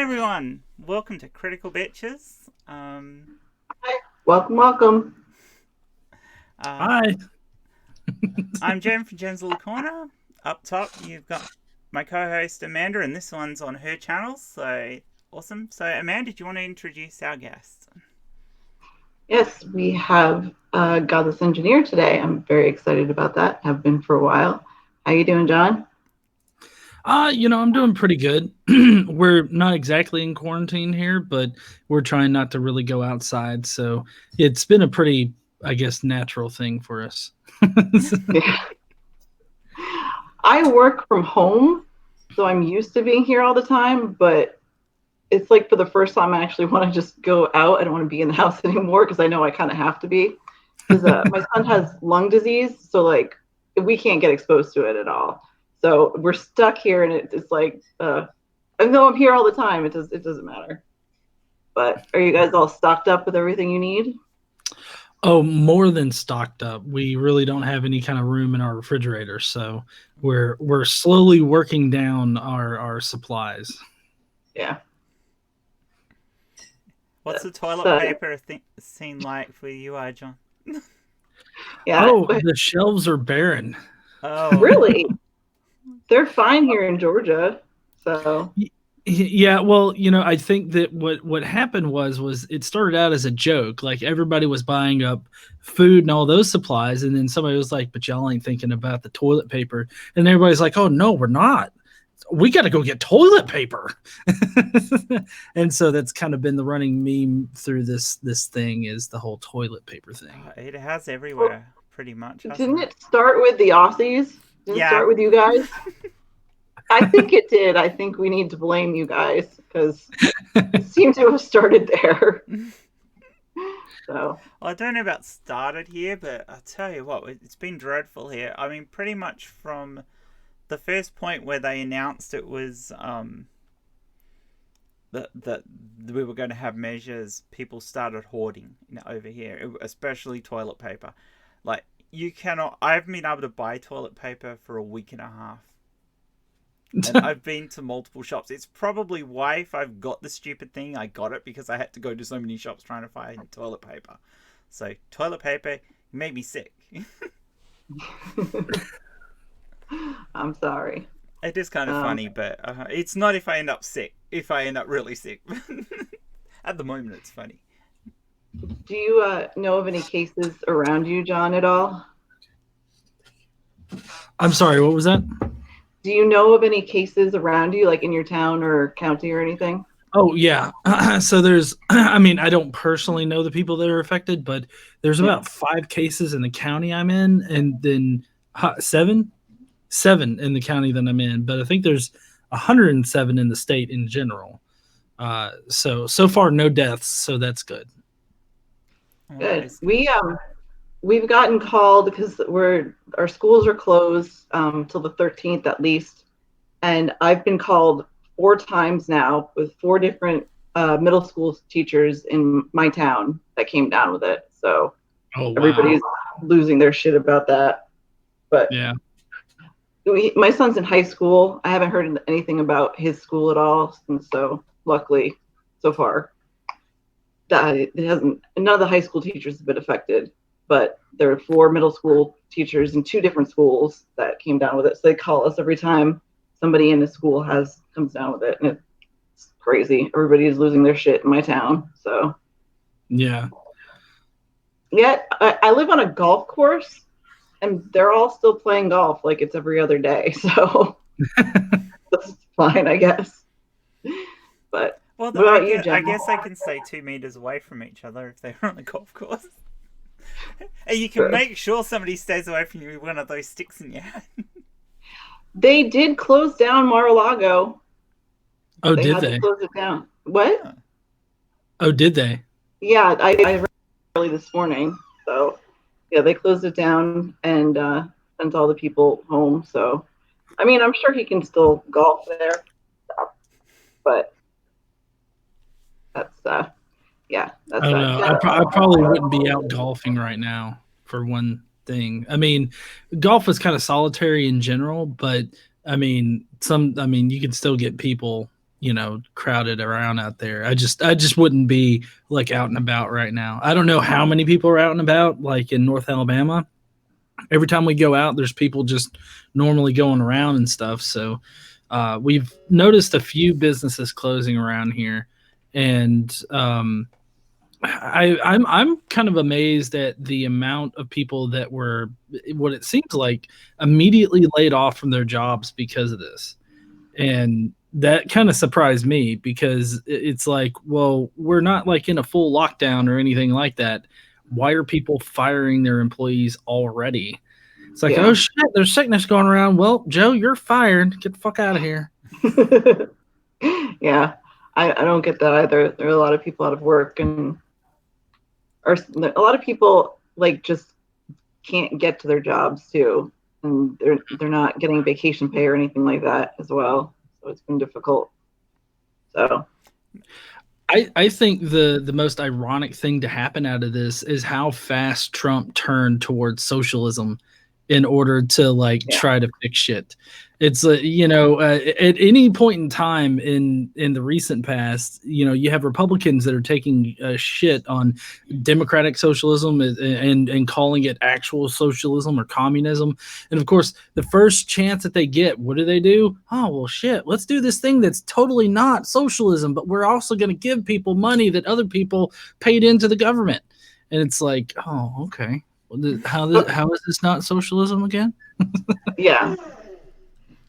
everyone, welcome to Critical Bitches. Hi. Welcome. Uh, Hi. I'm Jen from Jen's Lil Corner. Up top, you've got my co-host Amanda, and this one's on her channel, so awesome. So, Amanda, do you want to introduce our guest? Yes, we have Godless Engineer today. I'm very excited about that. Have been for a while. How you doing, John? I'm doing pretty good. We're not exactly in quarantine here, but we're trying not to really go outside. So it's been a pretty, I guess, natural thing for us. Yeah. I work from home, so I'm used to being here all the time, but it's like for the first time I actually want to just go out. I don't want to be in the house anymore because I know I kind of have to be. Because my son has lung disease, so like we can't get exposed to it at all. So we're stuck here, and it's like, even though I'm here all the time, it doesn't matter. But are you guys all stocked up with everything you need? Oh, more than stocked up. We really don't have any kind of room in our refrigerator, so we're slowly working down our supplies. Yeah. What's the toilet paper scene like for you, John? Yeah. Oh, the shelves are barren. Oh, Really? They're fine here in Georgia. So Yeah, well, I think that what happened was it started out as a joke. Like everybody was buying up food and all those supplies, and then somebody was like, "But y'all ain't thinking about the toilet paper." And everybody's like, "Oh no, we're not. We got to go get toilet paper." And so that's kind of been the running meme through this thing is the whole toilet paper thing. it has everywhere, pretty much. didn't It? it start with the Aussies? Didn't it start with you guys? I think it did. I think we need to blame you guys because it seemed to have started there. So, well, I don't know about started here, but I'll tell you what, it's been dreadful here. I mean, pretty much from the first point where they announced it was that we were going to have measures, people started hoarding over here, especially toilet paper. Like, you cannot. I haven't been able to buy toilet paper for a week and a half. And I've been to multiple shops. It's probably why, if I've got the stupid thing, I got it because I had to go to so many shops trying to find toilet paper. So, toilet paper made me sick. I'm sorry. It is kind of funny, but it's not if I end up sick. If I end up really sick. At the moment, it's funny. Do you know of any cases around you, John, at all? I'm sorry, what was that? Do you know of any cases around you, like in your town or county or anything? Oh, yeah. So there's, I mean, I don't personally know the people that are affected, but there's about 5 cases in the county I'm in, and then 7 in the county that I'm in. But I think there's 107 in the state in general. So far, no deaths, so that's good. Good. We've gotten called because our schools are closed till the 13th at least, and I've been called 4 times now with 4 different middle school teachers in my town that came down with it. So everybody's losing their shit about that. But yeah, my son's in high school. I haven't heard anything about his school at all, and so luckily, so far, that it hasn't. None of the high school teachers have been affected. But there are 4 middle school teachers in 2 different schools that came down with it. So they call us every time somebody in the school comes down with it, and it's crazy. Everybody is losing their shit in my town. So yeah. Yet I live on a golf course, and they're all still playing golf like it's every other day. So that's fine, I guess. But well, what about you, Jen? I guess I can stay 2 meters away from each other if they're on a golf course. And you can make sure somebody stays away from you with one of those sticks in your hand. They did close down Mar-a-Lago. Oh, did they? Close it down. What? Oh, did they? Yeah, I read early this morning. So, yeah, they closed it down and sent all the people home. So, I mean, I'm sure he can still golf there, but that's yeah. That's I don't know. I probably wouldn't be out golfing right now for one thing. I mean, golf is kind of solitary in general, but I mean, you can still get people crowded around out there. I just wouldn't be like out and about right now. I don't know how many people are out and about like in North Alabama. Every time we go out, there's people just normally going around and stuff. So we've noticed a few businesses closing around here, and I'm kind of amazed at the amount of people that were what it seems like immediately laid off from their jobs because of this. And that kind of surprised me because it's like, well, we're not like in a full lockdown or anything like that. Why are people firing their employees already? It's like, oh shit, there's sickness going around. Well, Joe, you're fired. Get the fuck out of here. Yeah, I don't get that either. There are a lot of people out of work, and or a lot of people like just can't get to their jobs too, and they're not getting vacation pay or anything like that as well. So it's been difficult. So I think the most ironic thing to happen out of this is how fast Trump turned towards socialism in order to try to fix shit. It's at any point in time in the recent past, you have Republicans that are taking shit on democratic socialism and calling it actual socialism or communism. And of course, the first chance that they get, what do? Oh, well, shit, let's do this thing that's totally not socialism, but we're also going to give people money that other people paid into the government. And it's like, oh, okay. How is this not socialism again? Yeah.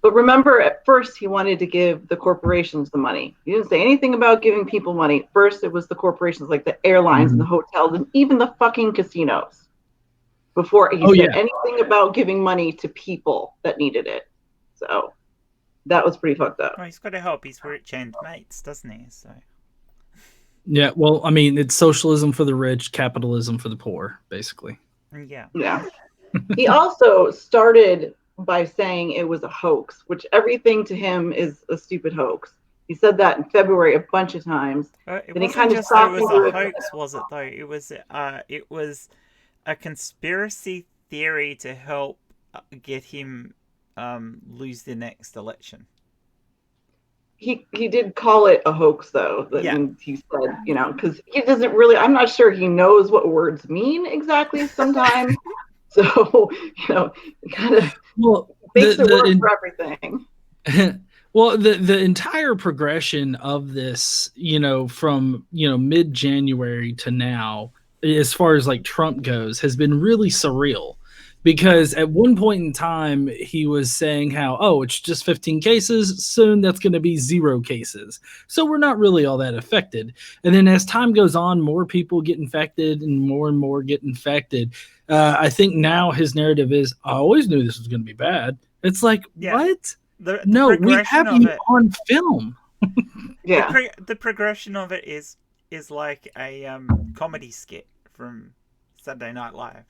But remember, at first, he wanted to give the corporations the money. He didn't say anything about giving people money. First, it was the corporations like the airlines and the hotels and even the fucking casinos before he said anything about giving money to people that needed it. So that was pretty fucked up. Well, he's got to help his rich and mates, doesn't he? So. Yeah, well, I mean, it's socialism for the rich, capitalism for the poor, basically. Yeah. Yeah. He also started by saying it was a hoax, which everything to him is a stupid hoax. He said that in February a bunch of times. It wasn't kind of just it was a hoax, was it though? It was a conspiracy theory to help get him lose the next election. He did call it a hoax though. And he said, because he doesn't really, I'm not sure he knows what words mean exactly sometimes. So, kind of makes it work for everything. Well, the entire progression of this, from, mid-January to now, as far as like Trump goes, has been really surreal. Because at one point in time, he was saying how, oh, it's just 15 cases. Soon that's going to be 0 cases. So we're not really all that affected. And then as time goes on, more people get infected and more get infected. I think now his narrative is, I always knew this was going to be bad. It's like, what? No, we have you on film. Yeah. The progression of it is like a comedy skit from Saturday Night Live.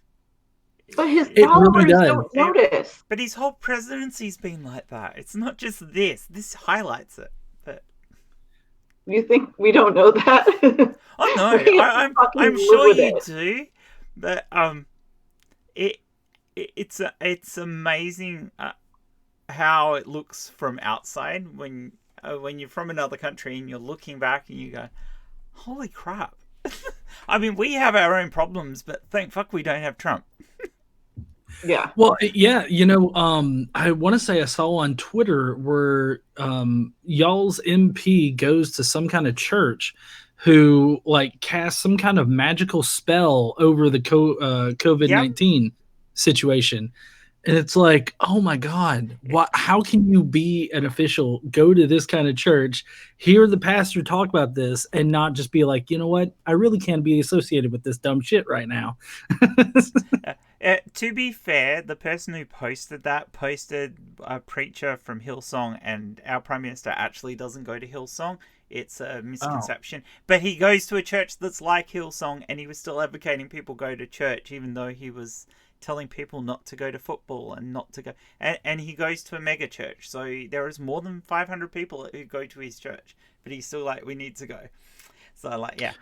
But his followers don't notice. But his whole presidency's been like that. It's not just this. This highlights it. But you think we don't know that? Oh no, I'm sure you do. But it's amazing how it looks from outside when you're from another country and you're looking back and you go, holy crap. I mean, we have our own problems, but thank fuck we don't have Trump. Yeah. Well, yeah, I want to say I saw on Twitter where y'all's MP goes to some kind of church who casts some kind of magical spell over the COVID-19 situation. And it's like, oh my God, how can you be an official, go to this kind of church, hear the pastor talk about this, and not just be like, you know what? I really can't be associated with this dumb shit right now. To be fair, the person who posted a preacher from Hillsong, and our Prime Minister actually doesn't go to Hillsong. It's a misconception. Oh. But he goes to a church that's like Hillsong, and he was still advocating people go to church, even though he was telling people not to go to football and not to go. And he goes to a mega church. So there is more than 500 people who go to his church. But he's still like, we need to go. So yeah.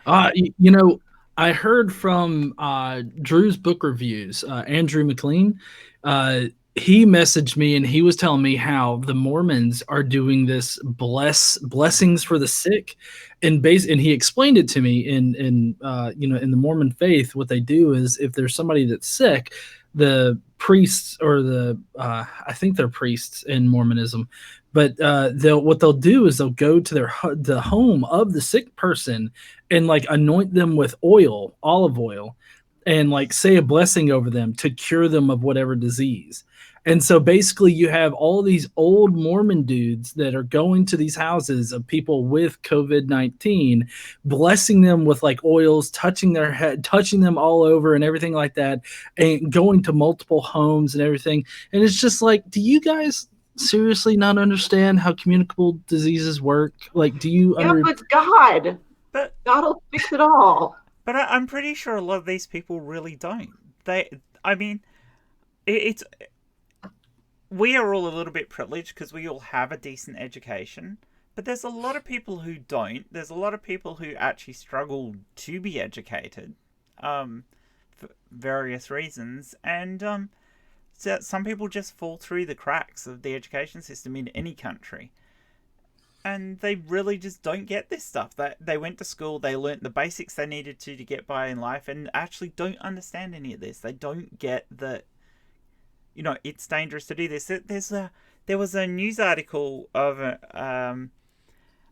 I heard from Drew's book reviews, Andrew McLean. he messaged me and he was telling me how the Mormons are doing this blessings for the sick, and he explained it to me in the Mormon faith. What they do is if there's somebody that's sick, the priests or I think they're priests in Mormonism, but they'll do is they'll go to the home of the sick person and like anoint them with olive oil, and like say a blessing over them to cure them of whatever disease. And so basically you have all these old Mormon dudes that are going to these houses of people with COVID-19, blessing them with like oils, touching their head, touching them all over and everything like that, and going to multiple homes and everything. And it's just like, do you guys seriously not understand how communicable diseases work? Like, do you But God will fix it all. But I'm pretty sure a lot of these people really don't. I mean, it's we are all a little bit privileged because we all have a decent education, but there's a lot of people who don't. There's a lot of people who actually struggle to be educated, for various reasons, and so some people just fall through the cracks of the education system in any country. And they really just don't get this stuff. They went to school, they learnt the basics they needed to get by in life, and actually don't understand any of this. They don't get that, it's dangerous to do this. There was a news article of an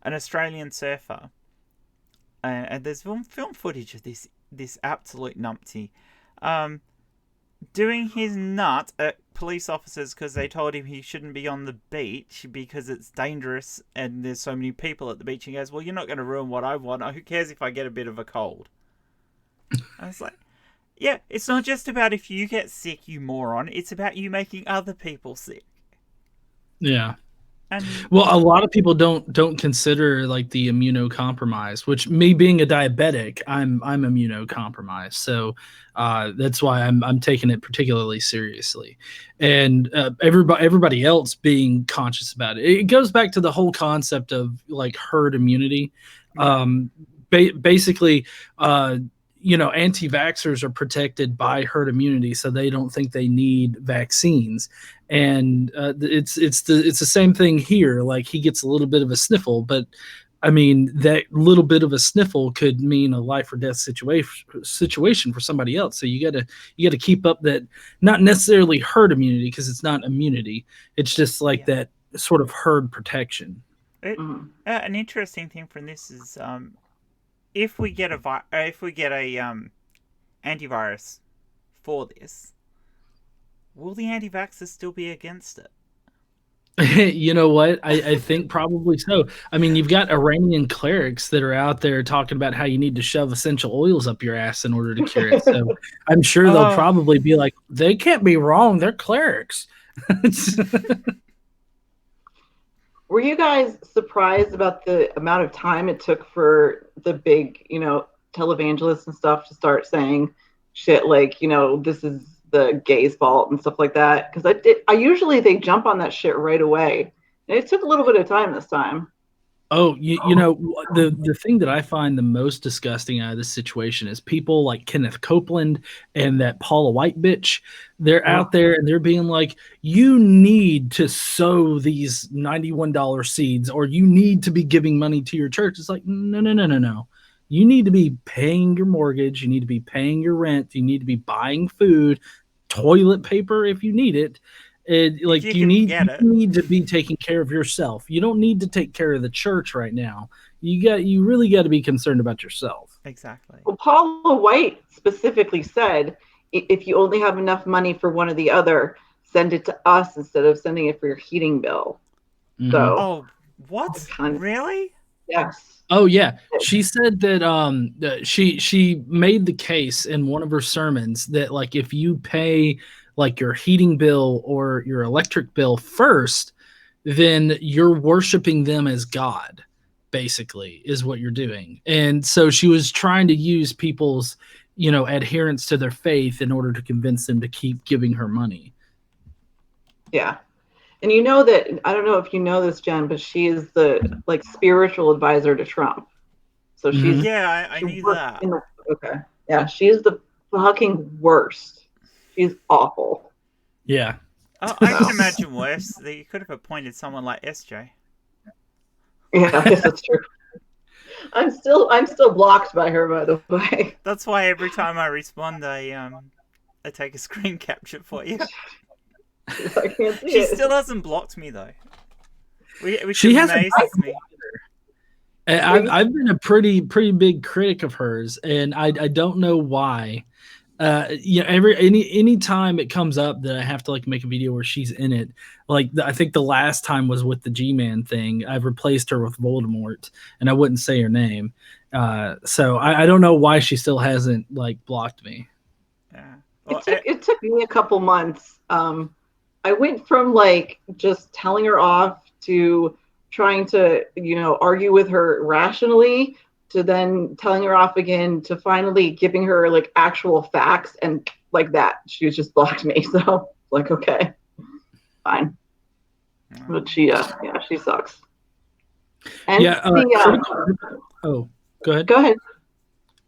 Australian surfer, and there's film footage of this absolute numpty, doing his nut at police officers because they told him he shouldn't be on the beach because it's dangerous and there's so many people at the beach. He goes, well, you're not going to ruin what I want. Who cares if I get a bit of a cold? I was like, yeah, it's not just about if you get sick, you moron. It's about you making other people sick. Yeah. And well, a lot of people don't consider like the immunocompromised, which me being a diabetic, I'm immunocompromised. So that's why I'm taking it particularly seriously. And everybody else being conscious about it. It goes back to the whole concept of like herd immunity. Basically, anti-vaxxers are protected by herd immunity, so they don't think they need vaccines. And it's the same thing here. Like he gets a little bit of a sniffle, but I mean that little bit of a sniffle could mean a life or death situation for somebody else. So you gotta keep up that, not necessarily herd immunity because it's not immunity. It's just like that sort of herd protection. An interesting thing from this is if we get a antivirus for this, will the anti-vaxxers still be against it? You know what? I think probably so. I mean, you've got Iranian clerics that are out there talking about how you need to shove essential oils up your ass in order to cure it. So I'm sure they'll probably be like, they can't be wrong. They're clerics. Were you guys surprised about the amount of time it took for the big, televangelists and stuff to start saying shit like, this is the gays' fault and stuff like that? Because I usually they jump on that shit right away, and it took a little bit of time this time. Oh, the thing that I find the most disgusting out of this situation is people like Kenneth Copeland and that Paula White bitch. They're out there and they're being like, you need to sow these $91 seeds, or you need to be giving money to your church. It's like, no. You need to be paying your mortgage. You need to be paying your rent. You need to be buying food, toilet paper if you need it. You need to be taking care of yourself. You don't need to take care of the church right now. You really got to be concerned about yourself. Exactly. Well, Paula White specifically said, if you only have enough money for one or the other, send it to us instead of sending it for your heating bill. Mm-hmm. So, what? Really? Yes. Oh yeah, she said that she made the case in one of her sermons that like if you pay like your heating bill or your electric bill first, then you're worshiping them as God, basically, is what you're doing. And so she was trying to use people's, adherence to their faith in order to convince them to keep giving her money. Yeah. And that, I don't know if you know this, Jen, but she is the spiritual advisor to Trump. So she's I knew that. Okay. Yeah, she's the fucking worst. She's awful. Yeah. Oh, I can imagine worse. You could have appointed someone like SJ. Yeah, I guess that's true. I'm still blocked by her, by the way. That's why every time I respond, I take a screen capture for you. I can't see She it. still hasn't blocked me though. Which She hasn't amazes me. I've been a pretty big critic of hers, and I don't know why. Any time it comes up that I have to like make a video where she's in it, like I think the last time was with the G-Man thing. I've replaced her with Voldemort, and I wouldn't say her name. So I don't know why she still hasn't like blocked me. Yeah. Well, It took me a couple months. I went from like just telling her off to trying to, argue with her rationally, to then telling her off again, to finally giving her like actual facts, and like that she just blocked me. So like, okay, fine. But she sucks. And oh, go ahead. Go ahead.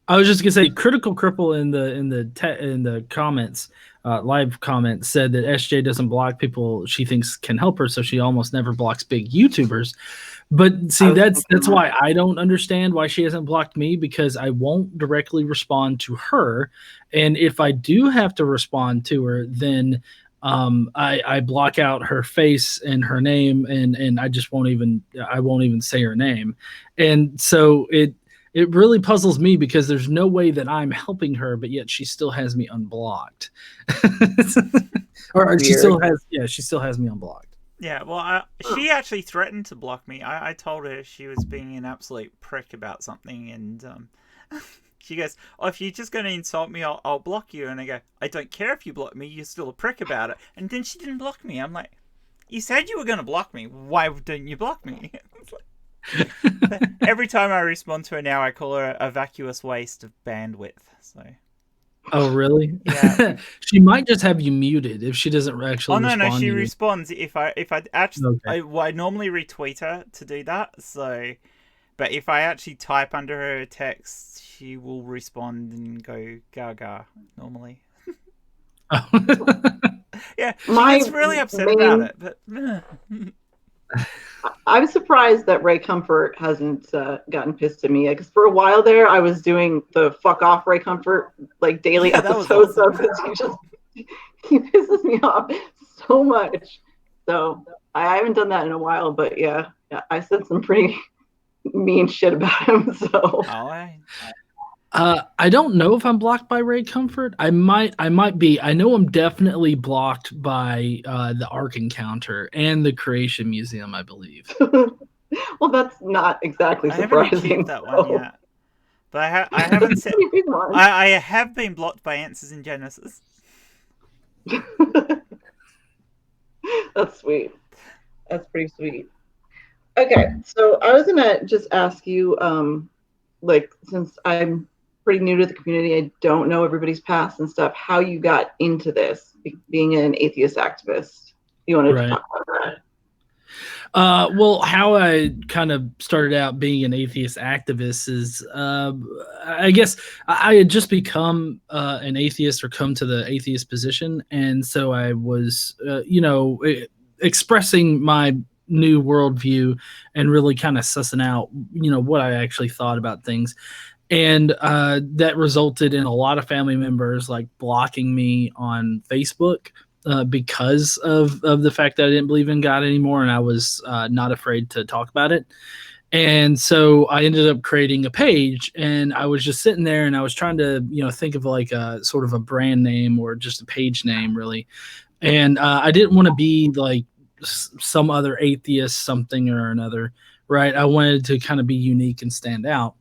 I was just gonna say, Critical Cripple in the comments, live comments, said that SJ doesn't block people she thinks can help her, so she almost never blocks big YouTubers. But see, that's why I don't understand why she hasn't blocked me, because I won't directly respond to her, and if I do have to respond to her, then I block out her face and her name, and I won't even say her name, and so it really puzzles me, because there's no way that I'm helping her, but yet she still has me unblocked. Or she still has me unblocked. Yeah, well, she actually threatened to block me. I told her she was being an absolute prick about something, and she goes, "Oh, if you're just going to insult me, I'll block you." And I go, "I don't care if you block me. You're still a prick about it." And then she didn't block me. I'm like, "You said you were going to block me. Why didn't you block me?" Every time I respond to her now, I call her a vacuous waste of bandwidth. So. Oh really? Yeah. She might just have you muted if she doesn't actually. Oh no, respond she to you. responds if I actually. Okay. I normally retweet her to do that. So, but if I actually type under her text, she will respond and go gaga normally. Oh. Yeah, she gets really upset about it, but. I'm surprised that Ray Comfort hasn't gotten pissed at me, because for a while there I was doing the fuck off Ray Comfort like daily episodes of it. He pisses me off so much. So I haven't done that in a while, but yeah, I said some pretty mean shit about him. So I don't know if I'm blocked by Ray Comfort. I might be. I know I'm definitely blocked by the Ark Encounter and the Creation Museum, I believe. Well, that's not exactly surprising. I haven't achieved that one yet, but I haven't said. I have been blocked by Answers in Genesis. That's sweet. That's pretty sweet. Okay, so I was gonna just ask you, since I'm pretty new to the community, I don't know everybody's past and stuff, how you got into this, being an atheist activist. You want to talk about that? Well, how I kind of started out being an atheist activist is, I guess I had just become an atheist, or come to the atheist position. And so I was, expressing my new worldview and really kind of sussing out, what I actually thought about things. And that resulted in a lot of family members like blocking me on Facebook because of the fact that I didn't believe in God anymore, and I was not afraid to talk about it. And so I ended up creating a page, and I was just sitting there, and I was trying to think of like a sort of a brand name or just a page name, really. And I didn't want to be like some other atheist something or another, right? I wanted to kind of be unique and stand out.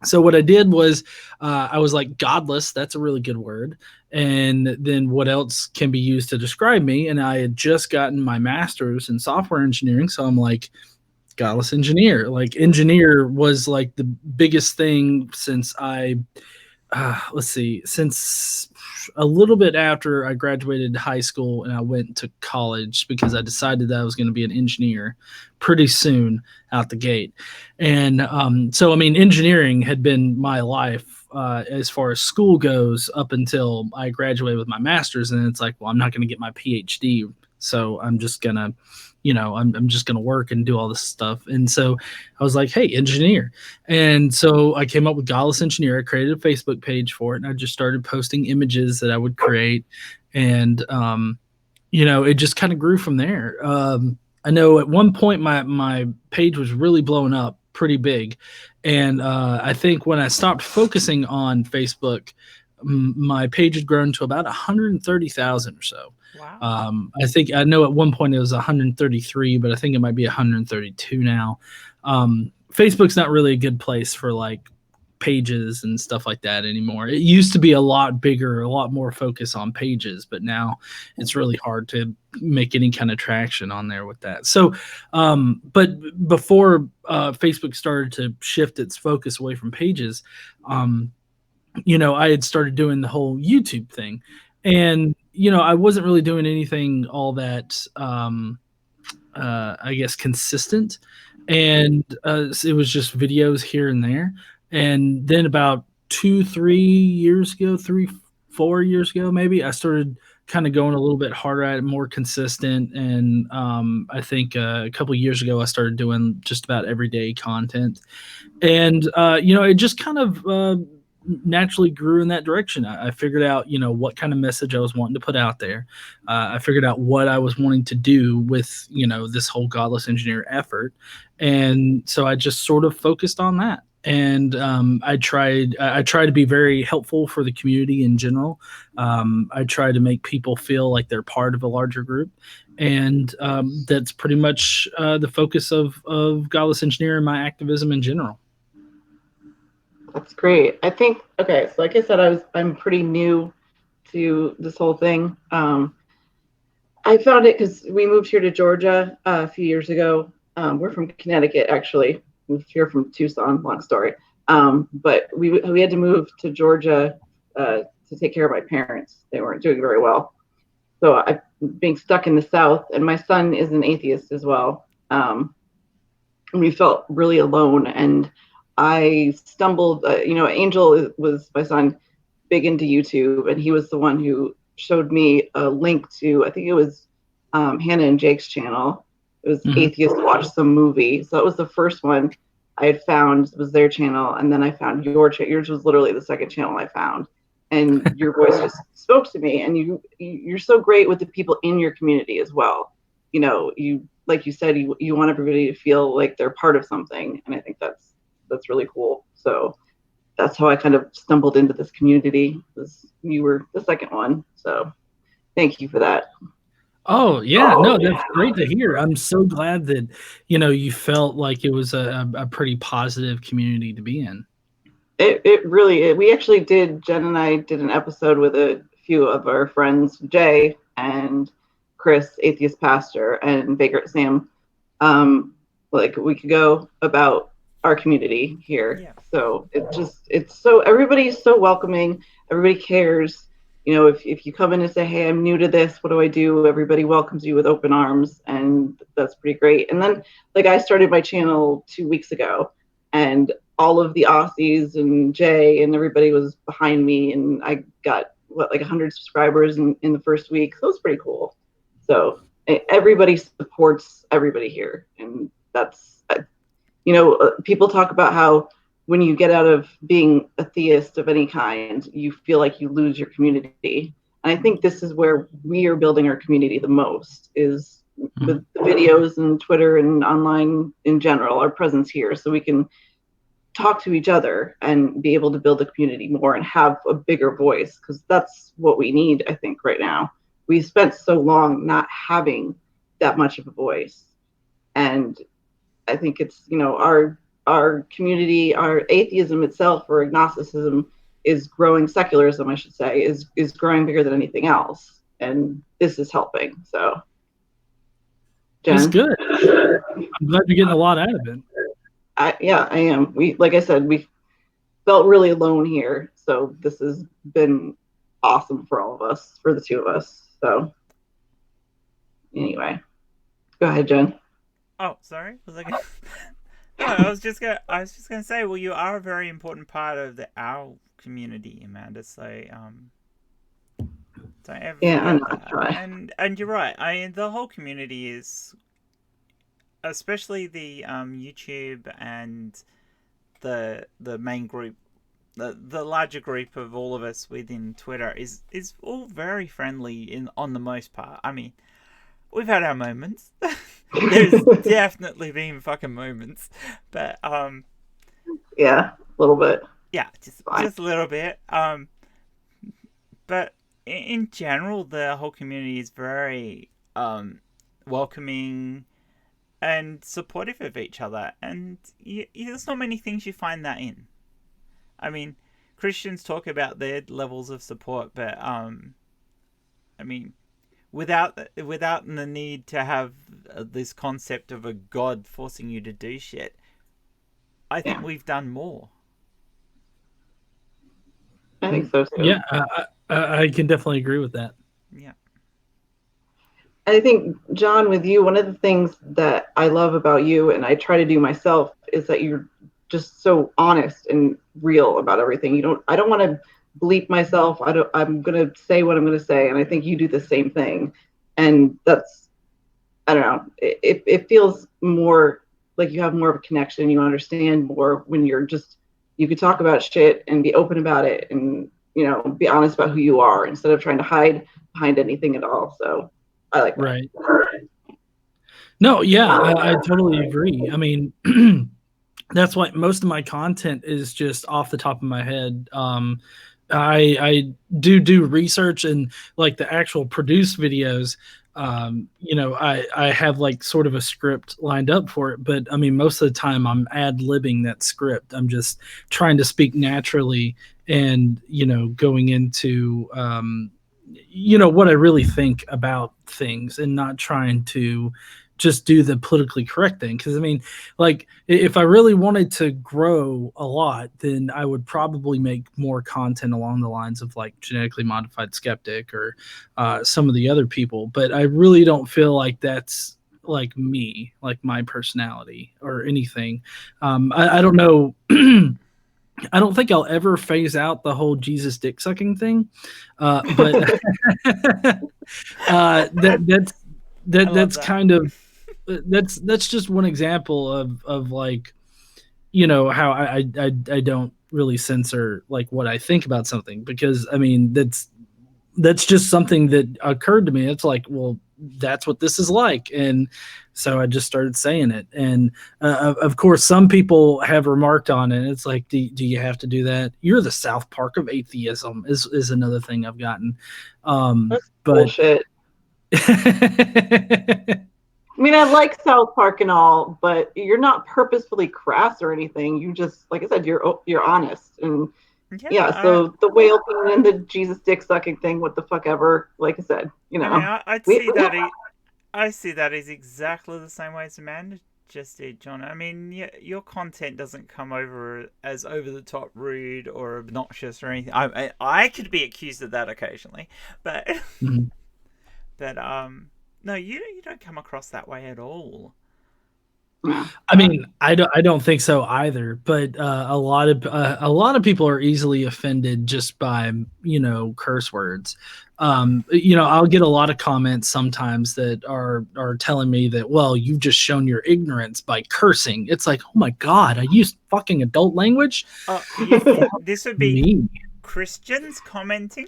So what I did was I was like, godless, that's a really good word. And then what else can be used to describe me? And I had just gotten my master's in software engineering. So I'm like, Godless Engineer. Like, engineer was like the biggest thing since since a little bit after I graduated high school and I went to college, because I decided that I was going to be an engineer pretty soon out the gate. And so, I mean, engineering had been my life as far as school goes up until I graduated with my master's. And it's like, well, I'm not going to get my PhD So I'm just gonna, I'm just gonna work and do all this stuff. And so I was like, hey, engineer. And so I came up with Godless Engineer. I created a Facebook page for it, and I just started posting images that I would create. And it just kind of grew from there. I know at one point my page was really blowing up pretty big, and I think when I stopped focusing on Facebook, my page had grown to about 130,000 or so. Wow. I know at one point it was 133, but I think it might be 132 now. Facebook's not really a good place for like pages and stuff like that anymore. It used to be a lot bigger, a lot more focus on pages, but now it's really hard to make any kind of traction on there with that. So, but before Facebook started to shift its focus away from pages, I had started doing the whole YouTube thing, and I wasn't really doing anything all that I guess consistent, and it was just videos here and there. And then about 4 years ago, maybe, I started kind of going a little bit harder at it, more consistent. And I think a couple of years ago, I started doing just about everyday content. And it just kind of naturally grew in that direction. I figured out, what kind of message I was wanting to put out there. I figured out what I was wanting to do with, this whole Godless Engineer effort. And so I just sort of focused on that. And I tried to be very helpful for the community in general. I try to make people feel like they're part of a larger group. And that's pretty much the focus of Godless Engineer and my activism in general. That's great. I think, okay, so like I said, I'm pretty new to this whole thing. I found it because we moved here to Georgia a few years ago. We're from Connecticut, actually. Moved here from Tucson, long story. But we had to move to Georgia to take care of my parents. They weren't doing very well. So I being stuck in the South, and my son is an atheist as well. And we felt really alone. And I stumbled, Angel was my son, big into YouTube, and he was the one who showed me a link to, I think it was Hannah and Jake's channel. It was Atheist Watch Some Movie. So that was the first one I had found, was their channel. And then I found your channel. Yours was literally the second channel I found. And your voice just spoke to me. And you're so great with the people in your community as well. Like you said, you want everybody to feel like they're part of something. And I think that's really cool. So that's how I kind of stumbled into this community. You were the second one. So thank you for that. Oh yeah, no, that's great to hear. I'm so glad that you felt like it was a pretty positive community to be in. It really, we actually Jen and I did an episode with a few of our friends, Jay and Chris, Atheist Pastor, and Baker Sam, like a week ago, about our community here. Yeah. So everybody's so welcoming. Everybody cares. If you come in and say, hey, I'm new to this, what do I do? Everybody welcomes you with open arms, and that's pretty great. And then, like, I started my channel 2 weeks ago, and all of the Aussies and Jay and everybody was behind me, and I got, 100 subscribers in the first week. So it was pretty cool. So everybody supports everybody here, and that's, people talk about how when you get out of being a theist of any kind, you feel like you lose your community. And I think this is where we are building our community the most, is with the videos and Twitter and online in general, our presence here, so we can talk to each other and be able to build the community more and have a bigger voice, because that's what we need, I think, right now. We spent so long not having that much of a voice. And I think it's, our community, our atheism itself, or agnosticism, is growing. Secularism, I should say, is growing bigger than anything else, and this is helping. So, Jen? It's good. I'm glad you're getting a lot out of it. I am. Like I said, we felt really alone here, so this has been awesome for all of us, for the two of us. So, anyway, go ahead, Jen. Oh, sorry. Was I gonna... No, I was just gonna say, well, you are a very important part of our community, Amanda. So, Don't ever Yeah, I forget know. I that. try. And you're right. I mean, the whole community is, especially the YouTube and the main group, the larger group of all of us within Twitter is all very friendly on the most part. I mean, we've had our moments. There's definitely been fucking moments, but Yeah, a little bit. yeah, Fine. just a little bit. But in general, the whole community is very welcoming and supportive of each other, and there's not many things you find that in. I mean, Christians talk about their levels of support, but I mean, without the need to have this concept of a god forcing you to do shit, I think Yeah. we've done more. I think so too. Yeah, I can definitely agree with that. Yeah. I think, John, with you, one of the things that I love about you, and I try to do myself, is that you're just so honest and real about everything. I don't want to bleep myself. I'm going to say what I'm going to say. And I think you do the same thing. And that's, I don't know, it feels more like you have more of a connection. You understand more when you could talk about shit and be open about it and, be honest about who you are instead of trying to hide behind anything at all. So I like that. Right. No, yeah, I totally agree. I mean, that's why most of my content is just off the top of my head. I do research and like the actual produced videos. I have like sort of a script lined up for it, but I mean, most of the time I'm ad-libbing that script. I'm just trying to speak naturally and, going into, what I really think about things and not trying to just do the politically correct thing. Because I mean, like, if I really wanted to grow a lot, then I would probably make more content along the lines of like Genetically Modified Skeptic or some of the other people. But I really don't feel like that's like me, like my personality or anything. I don't know. I don't think I'll ever phase out the whole Jesus dick sucking thing, but that's that. kind of that's just one example of like, how I don't really censor like what I think about something, because I mean that's just something that occurred to me. It's like, well, that's what this is like, and so I just started saying it. And of course, some people have remarked on it. It's like, do you have to do that? You're the South Park of atheism is another thing I've gotten. That's But bullshit. I mean, I like South Park and all, but you're not purposefully crass or anything. You just, like I said, you're honest. And yeah, so the whale thing and the Jesus dick sucking thing, what the fuck ever, like I said, I mean, I see that as exactly the same way as Amanda just did, John. I mean, your content doesn't come over as over the top, rude, or obnoxious or anything. I could be accused of that occasionally, but but no, you don't come across that way at all. I mean, I don't think so either. But a lot of people are easily offended just by curse words. I'll get a lot of comments sometimes that are telling me that, well, you've just shown your ignorance by cursing. It's like, oh my god, I use fucking adult language. You think this would be Me. Christians commenting?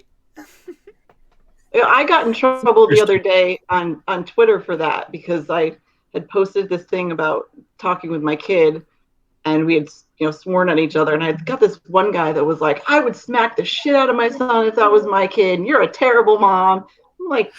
I got in trouble the other day on Twitter for that because I had posted this thing about talking with my kid, and we had sworn at each other, and I got this one guy that was like, I would smack the shit out of my son if that was my kid, and you're a terrible mom. I'm like,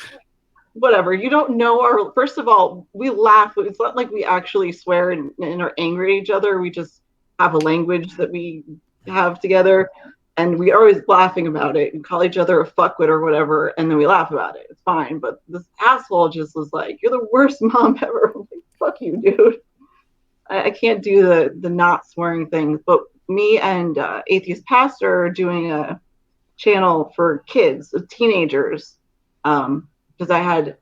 whatever, you don't know first of all, we laugh. It's not like we actually swear and are angry at each other. We just have a language that we have together, and we are always laughing about it and call each other a fuckwit or whatever, and then we laugh about it. It's fine. But this asshole just was like, you're the worst mom ever. I'm like, fuck you, dude. I can't do the not swearing things. But me and Atheist Pastor are doing a channel for kids, teenagers, because I had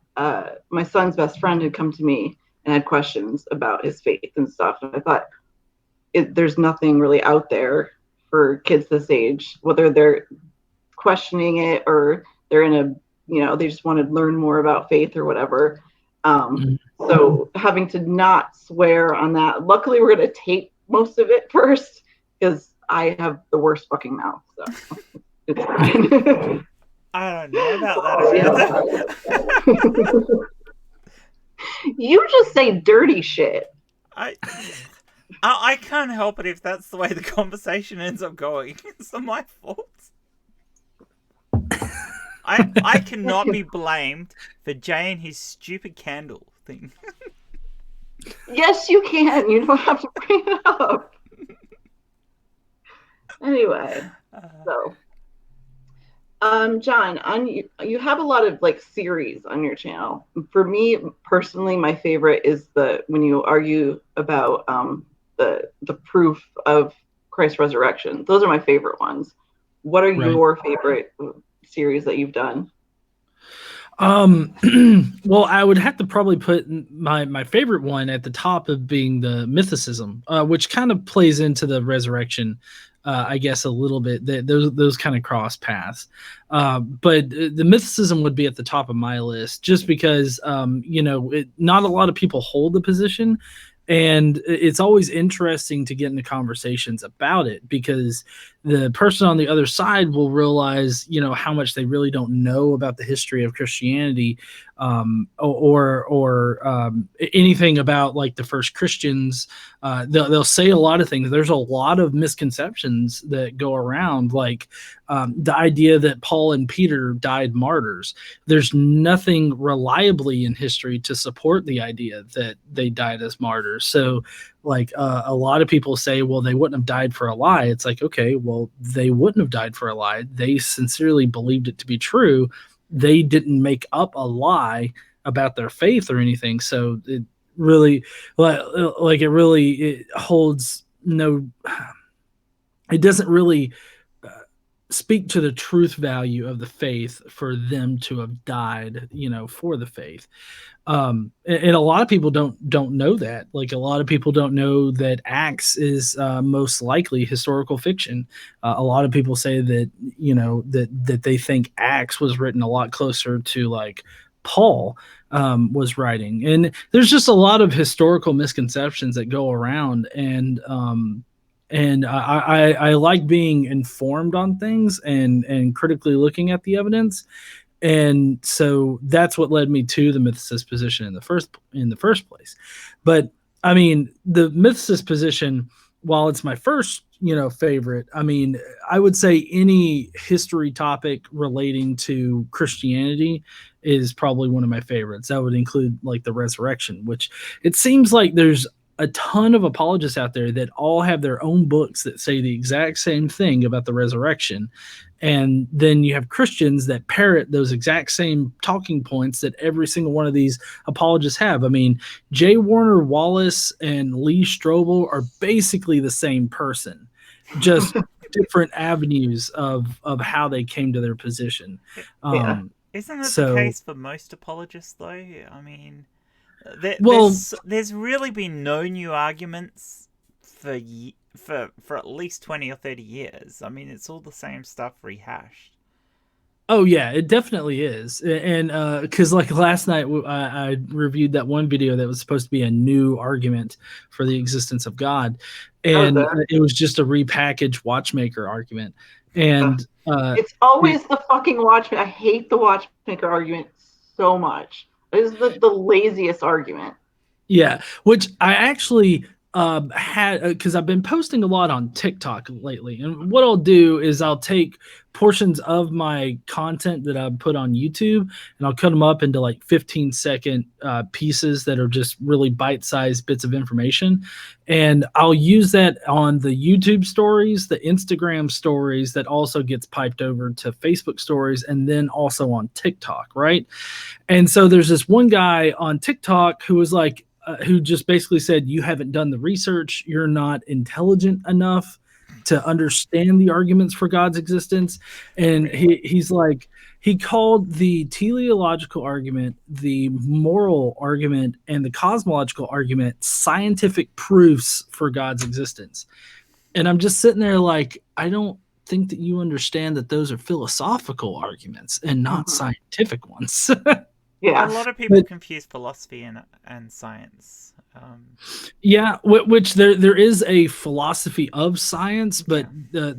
my son's best friend had come to me and had questions about his faith and stuff. And I thought there's nothing really out there for kids this age, whether they're questioning it or they're in a they just want to learn more about faith or whatever. Mhm. So having to not swear on that. Luckily, we're going to tape most of it first because I have the worst fucking mouth. So it's fine. I don't know about that, Amanda. You just say dirty shit. I can't help it if that's the way the conversation ends up going. It's not my fault. I cannot be blamed for Jay and his stupid candle thing. Yes, you can. You don't have to bring it up. Anyway, so John, you have a lot of like series on your channel. For me personally, my favorite is when you argue about the proof of Christ's resurrection. Those are my favorite ones. What are your favorite series that you've done? Well, I would have to probably put my favorite one at the top of being the mythicism, which kind of plays into the resurrection, I guess, a little bit. Those kind of cross paths. But the mythicism would be at the top of my list just because, not a lot of people hold the position. And it's always interesting to get into conversations about it because the person on the other side will realize, how much they really don't know about the history of Christianity, or anything about like the first Christians. They'll say a lot of things. There's a lot of misconceptions that go around, like the idea that Paul and Peter died martyrs. There's nothing reliably in history to support the idea that they died as martyrs. So like a lot of people say, well, they wouldn't have died for a lie. It's like, okay, well, they wouldn't have died for a lie. They sincerely believed it to be true. They didn't make up a lie about their faith or anything. So it really, it holds no, it doesn't really speak to the truth value of the faith for them to have died, for the faith. And a lot of people don't know that. Like a lot of people don't know that Acts is most likely historical fiction. A lot of people say that that they think Acts was written a lot closer to like Paul was writing, and there's just a lot of historical misconceptions that go around, and I like being informed on things and critically looking at the evidence. And so that's what led me to the mythicist position in the first place. But I mean, the mythicist position, while it's my first, favorite, I mean, I would say any history topic relating to Christianity is probably one of my favorites. That would include like the resurrection, which it seems like there's a ton of apologists out there that all have their own books that say the exact same thing about the resurrection. And then you have Christians that parrot those exact same talking points that every single one of these apologists have. I mean, J. Warner Wallace and Lee Strobel are basically the same person, just different avenues of how they came to their position. Yeah. Isn't that the case for most apologists, though? I mean, there's really been no new arguments for at least 20 or 30 years. I mean, it's all the same stuff rehashed. Oh yeah, it definitely is. And because like last night I reviewed that one video that was supposed to be a new argument for the existence of God, and it was just a repackaged watchmaker argument. And it's always the fucking watchmaker. I hate the watchmaker argument so much. It is the laziest argument. Yeah, which I actually had, because I've been posting a lot on TikTok lately, and what I'll do is I'll take portions of my content that I put on YouTube and I'll cut them up into like 15-second pieces that are just really bite-sized bits of information, and I'll use that on the YouTube stories, the Instagram stories that also gets piped over to Facebook stories, and then also on TikTok, right? And so there's this one guy on TikTok who was like, who just basically said, you haven't done the research, you're not intelligent enough to understand the arguments for God's existence. And he's like, he called the teleological argument, the moral argument, and the cosmological argument scientific proofs for God's existence. And I'm just sitting there like, I don't think that you understand that those are philosophical arguments and not scientific ones. Yeah. A lot of people confuse philosophy and science. Yeah, which there is a philosophy of science, but the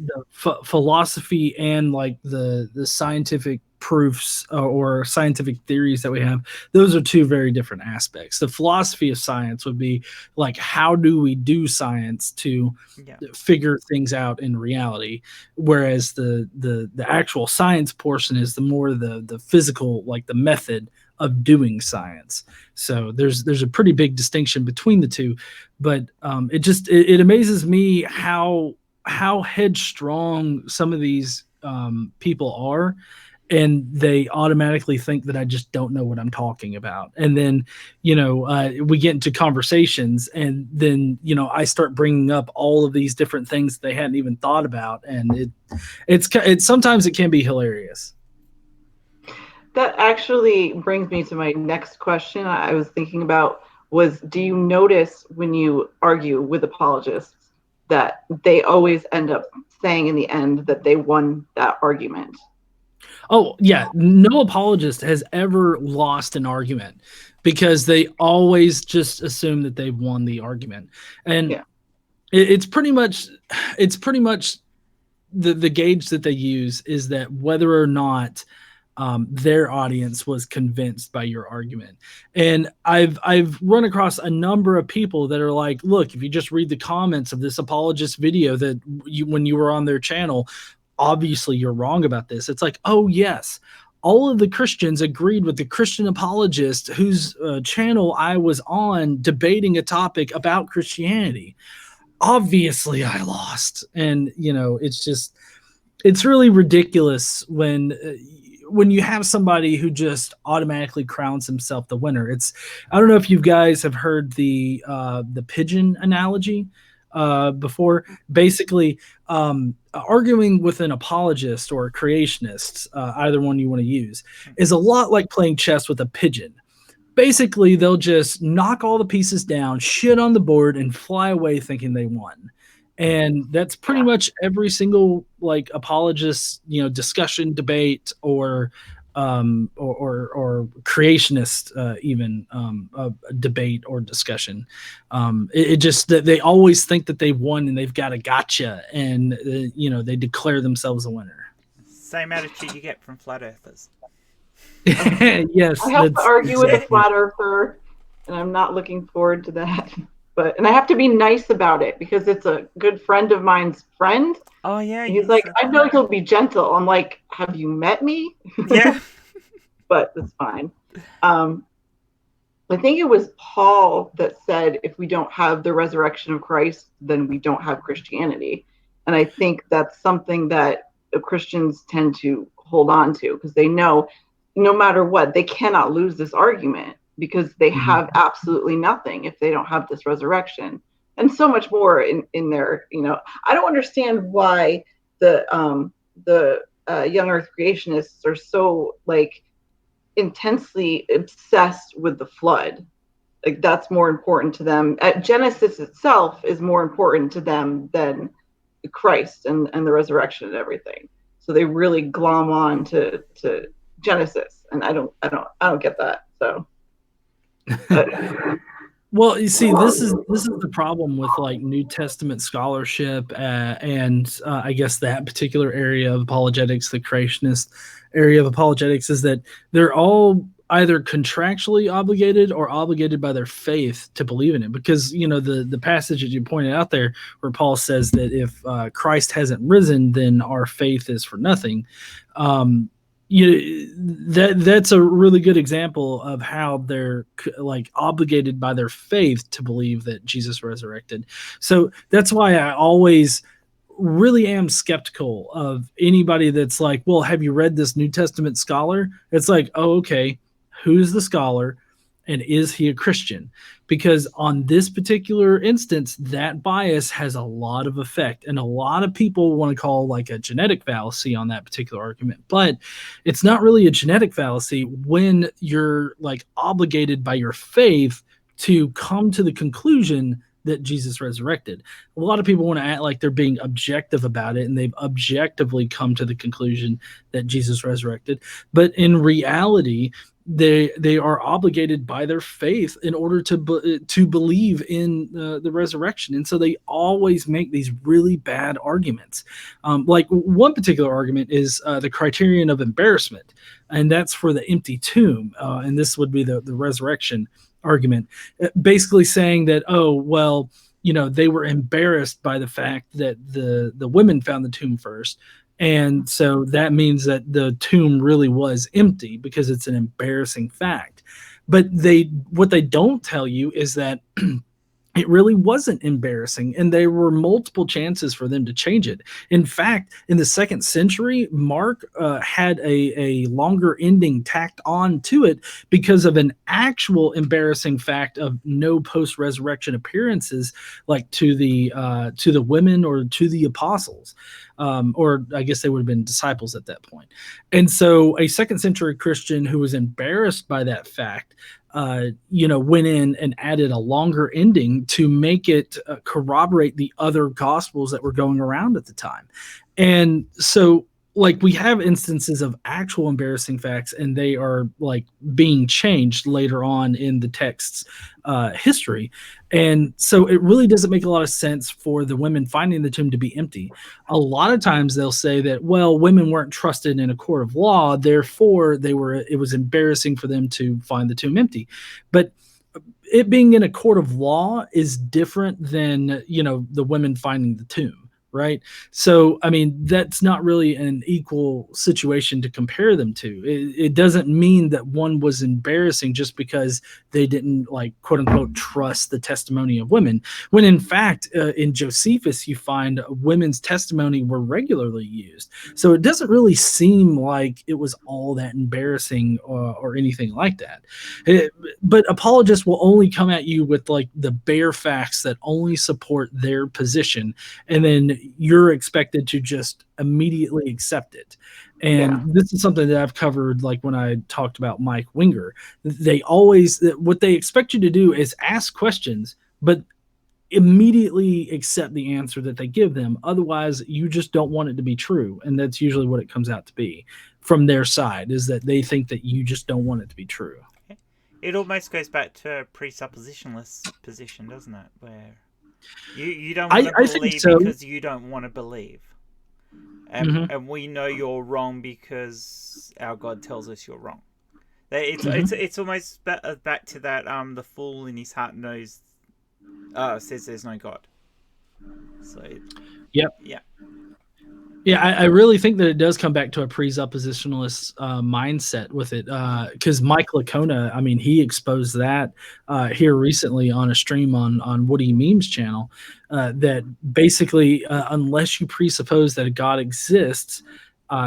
philosophy and like the scientific proofs or scientific theories that we have, those are two very different aspects. The philosophy of science would be like, how do we do science to figure things out in reality, whereas the actual science portion is the more the physical, like the method of doing science. So there's a pretty big distinction between the two, but it amazes me how headstrong some of these people are, and they automatically think that I just don't know what I'm talking about. And then we get into conversations, and then I start bringing up all of these different things they hadn't even thought about, and it's sometimes it can be hilarious. That actually brings me to my next question I was thinking about was, do you notice when you argue with apologists that they always end up saying in the end that they won that argument? Oh, yeah. No apologist has ever lost an argument, because they always just assume that they've won the argument. And it's pretty much the gauge that they use is that whether or not their audience was convinced by your argument. And I've run across a number of people that are like, look, if you just read the comments of this apologist video that when you were on their channel, obviously you're wrong about this. It's like, oh yes, all of the Christians agreed with the Christian apologist whose channel I was on debating a topic about Christianity. Obviously I lost. And it's really ridiculous when you have somebody who just automatically crowns himself the winner. I don't know if you guys have heard the pigeon analogy before. Basically, arguing with an apologist or a creationist, either one you want to use, is a lot like playing chess with a pigeon. Basically, they'll just knock all the pieces down, shit on the board, and fly away thinking they won. And that's pretty much every single like apologist, discussion, debate, or creationist even debate or discussion. It just that they always think that they've won and they've got a gotcha, and they declare themselves a winner. Same attitude you get from flat earthers. Yes, I have to argue with a flat earther, and I'm not looking forward to that. And I have to be nice about it because it's a good friend of mine's friend. Oh yeah, he's like, I know he'll be gentle. I'm like, have you met me? Yeah. But that's fine. I think it was Paul that said, if we don't have the resurrection of Christ, then we don't have Christianity. And I think that's something that Christians tend to hold on to, because they know no matter what, they cannot lose this argument, because they have absolutely nothing if they don't have this resurrection, and so much more in their, I don't understand why the young earth creationists are so like intensely obsessed with the flood. Like that's more important to them. Genesis itself is more important to them than Christ and the resurrection and everything. So they really glom on to Genesis, and I don't get that. So. Well, you see, this is the problem with like New Testament scholarship, and I guess that particular area of apologetics, the creationist area of apologetics, is that they're all either contractually obligated or obligated by their faith to believe in it. Because the passage that you pointed out there, where Paul says that if Christ hasn't risen, then our faith is for nothing. That's a really good example of how they're like obligated by their faith to believe that Jesus resurrected. So that's why I always really am skeptical of anybody that's like, well, have you read this New Testament scholar? It's like, oh, okay, who's the scholar and is he a Christian? Because on this particular instance, that bias has a lot of effect, and a lot of people want to call like a genetic fallacy on that particular argument, but it's not really a genetic fallacy when you're like obligated by your faith to come to the conclusion that Jesus resurrected. A lot of people want to act like they're being objective about it, and they've objectively come to the conclusion that Jesus resurrected. But in reality, they are obligated by their faith in order to believe in the resurrection, and so they always make these really bad arguments. Like one particular argument is the criterion of embarrassment, and that's for the empty tomb, and this would be the resurrection argument, basically saying that, oh well, they were embarrassed by the fact that the women found the tomb first, and so that means that the tomb really was empty because it's an embarrassing fact. But what they don't tell you is that it really wasn't embarrassing, and there were multiple chances for them to change it. In fact, in the 2nd century, Mark had a longer ending tacked on to it because of an actual embarrassing fact of no post-resurrection appearances, like to the women or to the apostles. Or I guess they would have been disciples at that point. And so a 2nd century Christian who was embarrassed by that fact, went in and added a longer ending to make it corroborate the other gospels that were going around at the time. And so, like, we have instances of actual embarrassing facts, and they are like being changed later on in the text's history. And so it really doesn't make a lot of sense for the women finding the tomb to be empty. A lot of times they'll say that, well, women weren't trusted in a court of law, therefore it was embarrassing for them to find the tomb empty. But it being in a court of law is different than, the women finding the tomb. Right. So, I mean, that's not really an equal situation to compare them to. It doesn't mean that one was embarrassing just because they didn't, like, quote unquote, trust the testimony of women. When in fact, in Josephus, you find women's testimony were regularly used. So it doesn't really seem like it was all that embarrassing or anything like that. But apologists will only come at you with like the bare facts that only support their position. And then you're expected to just immediately accept it. And this is something that I've covered, like when I talked about Mike Winger. What they expect you to do is ask questions, but immediately accept the answer that they give them. Otherwise, you just don't want it to be true. And that's usually what it comes out to be from their side, is that they think that you just don't want it to be true. It almost goes back to a presuppositionless position, doesn't it? Where you don't want to believe because you don't want to believe. And we know you're wrong because our God tells us you're wrong. It's almost back to that the fool in his heart says there's no God. So Yeah, I really think that it does come back to a presuppositionalist mindset with it, because Mike Lacona, I mean, he exposed that here recently on a stream on Woody Memes channel, that basically, unless you presuppose that a God exists,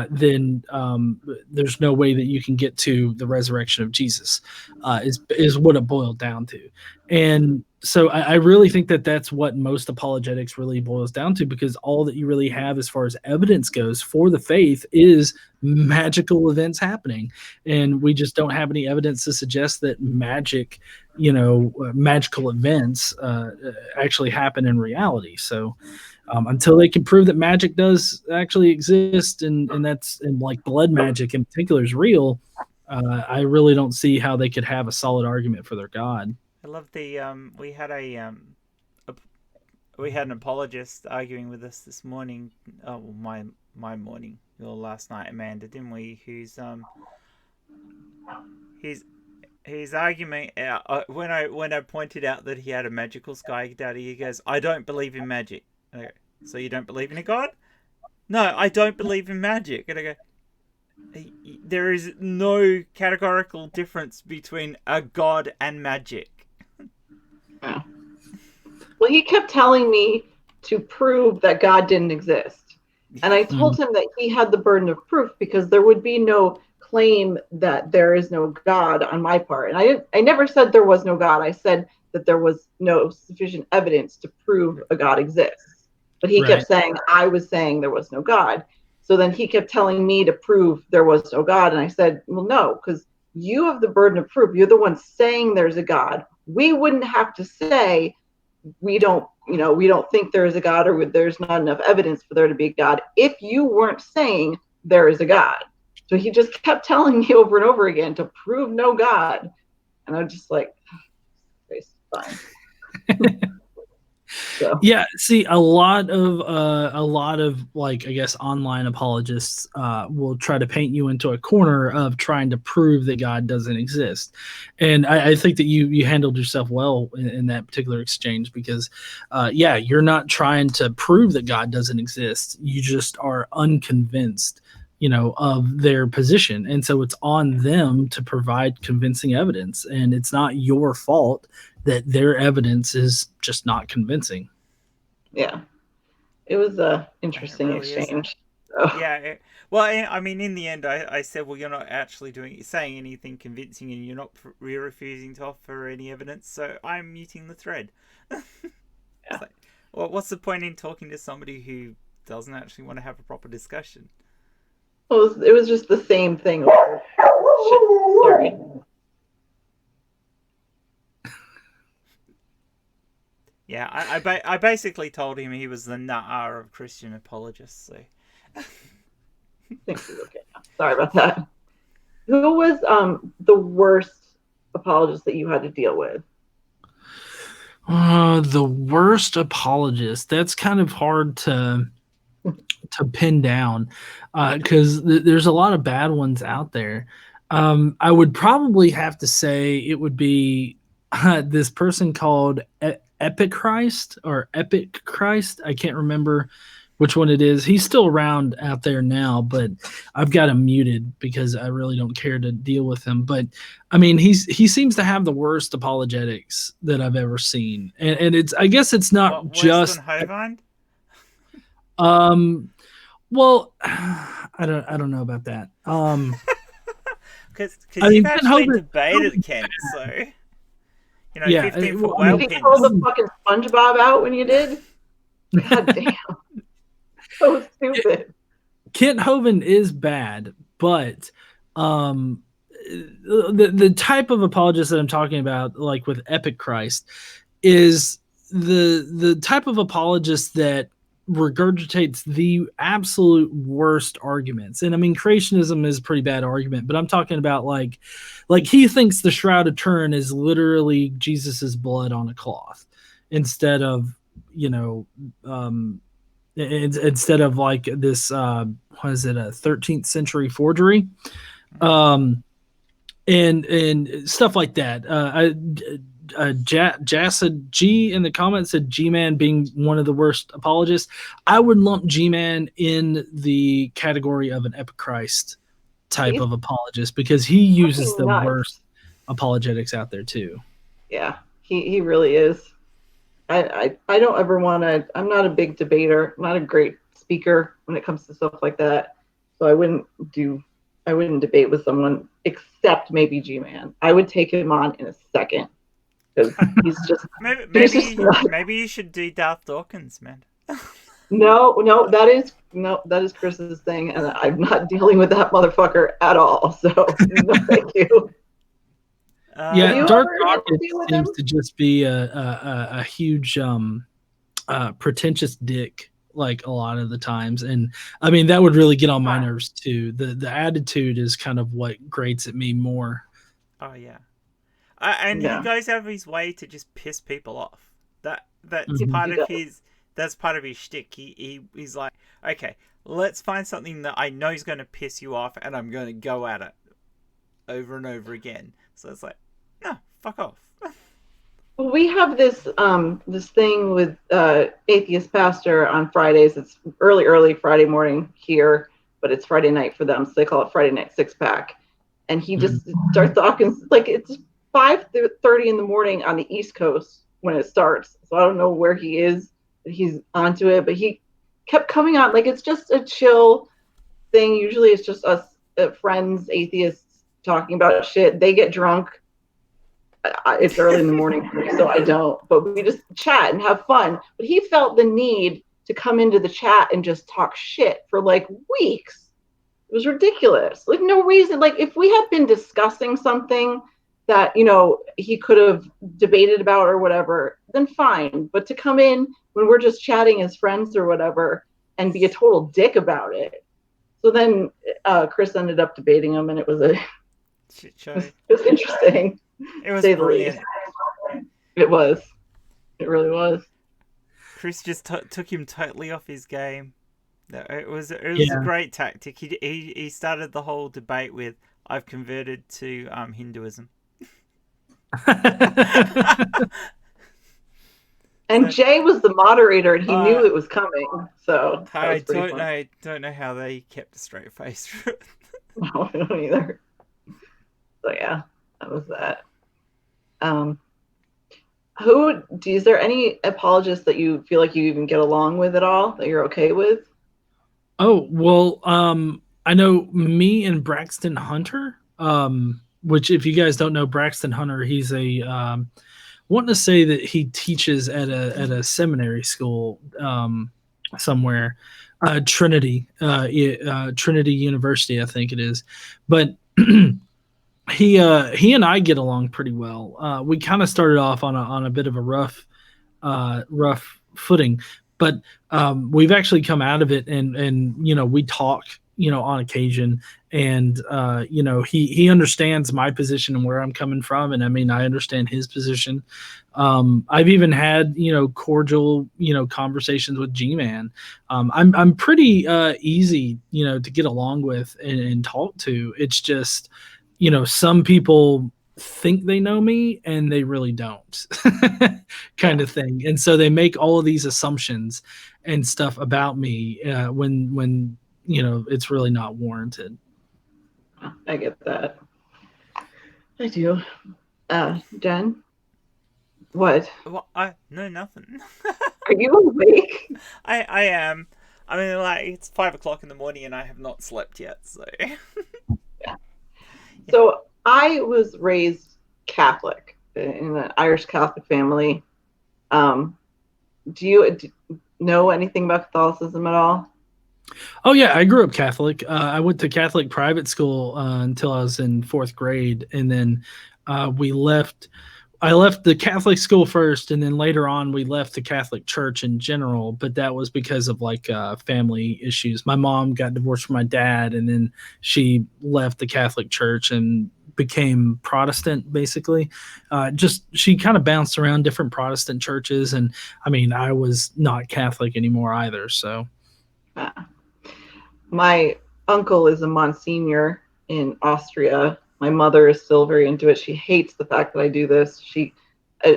then there's no way that you can get to the resurrection of Jesus, is what it boiled down to. And so I really think that that's what most apologetics really boils down to, because all that you really have as far as evidence goes for the faith is magical events happening. And we just don't have any evidence to suggest that magical events actually happen in reality. So until they can prove that magic does actually exist, and that's, and like blood magic in particular is real, I really don't see how they could have a solid argument for their God. I love the we had an apologist arguing with us this morning. Oh, well, my morning, or last night, Amanda, didn't we? Who's his argument when I pointed out that he had a magical sky daddy, he goes, "I don't believe in magic." And I go, "So you don't believe in a God?" "No, I don't believe in magic." And I go, "There is no categorical difference between a God and magic." Yeah. Well, he kept telling me to prove that God didn't exist. And I told him that he had the burden of proof, because there would be no claim that there is no God on my part. And I never said there was no God. I said that there was no sufficient evidence to prove a God exists. But he kept saying I was saying there was no God. So then he kept telling me to prove there was no God. And I said, well, no, because you have the burden of proof. You're the one saying there's a God. We wouldn't have to say we don't think there is a God, or there's not enough evidence for there to be a God if you weren't saying there is a God. So he just kept telling me over and over again to prove no God. And I'm just like, it's fine. So. Yeah, see, a lot of like, I guess, online apologists will try to paint you into a corner of trying to prove that God doesn't exist, and I think that you handled yourself well in that particular exchange, because yeah, you're not trying to prove that God doesn't exist. You just are unconvinced, of their position, and so it's on them to provide convincing evidence, and it's not your fault that their evidence is just not convincing. Yeah, it was a interesting really exchange. So. Yeah, well, I mean, in the end, I said, well, you're not actually saying anything convincing, and you're not refusing to offer any evidence, so I'm muting the thread. Yeah. Like, well, what's the point in talking to somebody who doesn't actually want to have a proper discussion? Well, it was just the same thing. Shit, sorry. Yeah, I basically told him he was the nutter of Christian apologists. So. Thanks. Okay. Sorry about that. Who was the worst apologist that you had to deal with? The worst apologist. That's kind of hard to pin down, because there's a lot of bad ones out there. I would probably have to say it would be this person called Epic Christ or Epic Christ. I can't remember which one it is. He's still around out there now, but I've got him muted because I really don't care to deal with him. But I mean, he seems to have the worst apologetics that I've ever seen, and it's, I guess it's not just Hovind? Well, I don't know about that. Because you've actually debated Kent, so yeah, 15-foot whale pins. You pulled the fucking SpongeBob out when you did. God damn, so stupid. Kent Hovind is bad, but the type of apologist that I'm talking about, like with Epic Christ, is the type of apologist that regurgitates the absolute worst arguments. And I mean, creationism is a pretty bad argument, but I'm talking about like he thinks the Shroud of Turin is literally Jesus's blood on a cloth instead of, instead of like this, what is it, a 13th century forgery, and stuff like that. Jassad G in the comments said G-Man being one of the worst apologists. I would lump G-Man in the category of an Epic Christ type of apologist, because he uses the worst apologetics out there too. Yeah, he really is. I don't ever want to. I'm not a big debater. I'm not a great speaker when it comes to stuff like that. So I wouldn't debate with someone except maybe G-Man. I would take him on in a second. Because he's just maybe you should do Darth Dawkins, man. No, that is Chris's thing, and I'm not dealing with that motherfucker at all. So no, thank you. Yeah, Darth Dawkins seems to just be a huge pretentious dick, like a lot of the times, and I mean that would really get on my nerves too. The attitude is kind of what grates at me more. Oh yeah. And he goes out of his way to just piss people off. That's part of his. That's part of his shtick. He's like, okay, let's find something that I know is going to piss you off, and I'm going to go at it over and over again. So it's like, no, fuck off. Well, we have this thing with atheist pastor on Fridays. It's early Friday morning here, but it's Friday night for them, so they call it Friday Night Six Pack. And he just starts talking like it's 5:30 in the morning on the East Coast when it starts. So I don't know where he is. He's onto it, but he kept coming on like it's just a chill thing. Usually it's just us friends, atheists, talking about shit. They get drunk. It's early in the morning for me, so I don't. But we just chat and have fun. But he felt the need to come into the chat and just talk shit for like weeks. It was ridiculous. Like no reason. Like if we had been discussing something that, he could have debated about or whatever, then fine. But to come in when we're just chatting as friends or whatever and be a total dick about it. So then Chris ended up debating him, and it was Shit show. it was interesting. It was Say brilliant. the least. It was. It really was. Chris just took him totally off his game. It was a great tactic. He started the whole debate with, "I've converted to Hinduism." And Jay was the moderator, and he knew it was coming. So I don't know how they kept a straight face for it. No, I don't either. So yeah, that was that. Is there any apologists that you feel like you even get along with at all, that you're okay with? Oh, well, I know me and Braxton Hunter, which if you guys don't know Braxton Hunter, he's wanting to say that he teaches at a seminary school somewhere, Trinity University, I think it is. But he and I get along pretty well. We kind of started off on a bit of a rough footing, but we've actually come out of it, and we talk on occasion, and he understands my position and where I'm coming from, and I mean I understand his position. I've even had cordial conversations with G-Man. I'm pretty easy to get along with and talk to. It's just some people think they know me and they really don't kind of thing, and so they make all of these assumptions and stuff about me when it's really not warranted. I get that. I do. Jen, what? Well, no, nothing. Are you awake? I am. I mean, like, it's 5:00 in the morning and I have not slept yet, so. Yeah. So I was raised Catholic in an Irish Catholic family. Do you know anything about Catholicism at all? Oh yeah, I grew up Catholic. I went to Catholic private school until I was in 4th grade, and then we left. I left the Catholic school first, and then later on we left the Catholic Church in general. But that was because of family issues. My mom got divorced from my dad, and then she left the Catholic Church and became Protestant, basically. She kind of bounced around different Protestant churches, and I mean, I was not Catholic anymore either. So, my uncle is a Monsignor in Austria. My mother is still very into it. She hates the fact that I do this.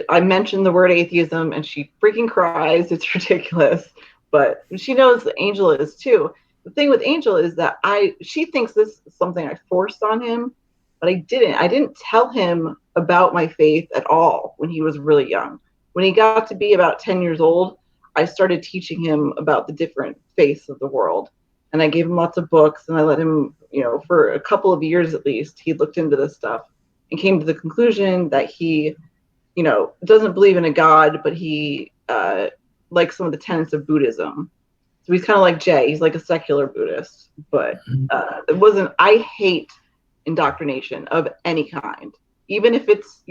I mentioned the word atheism and she freaking cries. It's ridiculous. But she knows that Angel is too. The thing with Angel is that she thinks this is something I forced on him, but I didn't. I didn't tell him about my faith at all when he was really young. When he got to be about 10 years old, I started teaching him about the different faiths of the world. And I gave him lots of books, and I let him, for a couple of years at least, he looked into this stuff and came to the conclusion that he, doesn't believe in a God, but he likes some of the tenets of Buddhism. So he's kind of like Jay. He's like a secular Buddhist, but I hate indoctrination of any kind. Even if it's,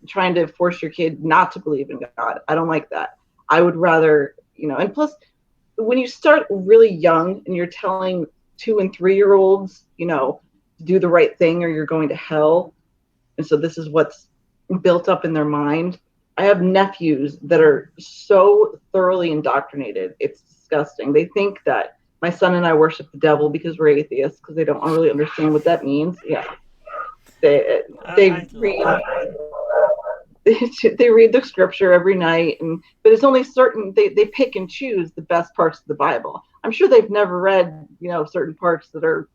trying to force your kid not to believe in God. I don't like that. I would rather, and plus, when you start really young and you're telling 2 and 3-year-olds, to do the right thing or you're going to hell, and so this is what's built up in their mind. I have nephews that are so thoroughly indoctrinated. It's disgusting. They think that my son and I worship the devil because we're atheists, because they don't really understand what that means. Yeah. They read the scripture every night, but it's only certain they pick and choose the best parts of the Bible. I'm sure they've never read certain parts that are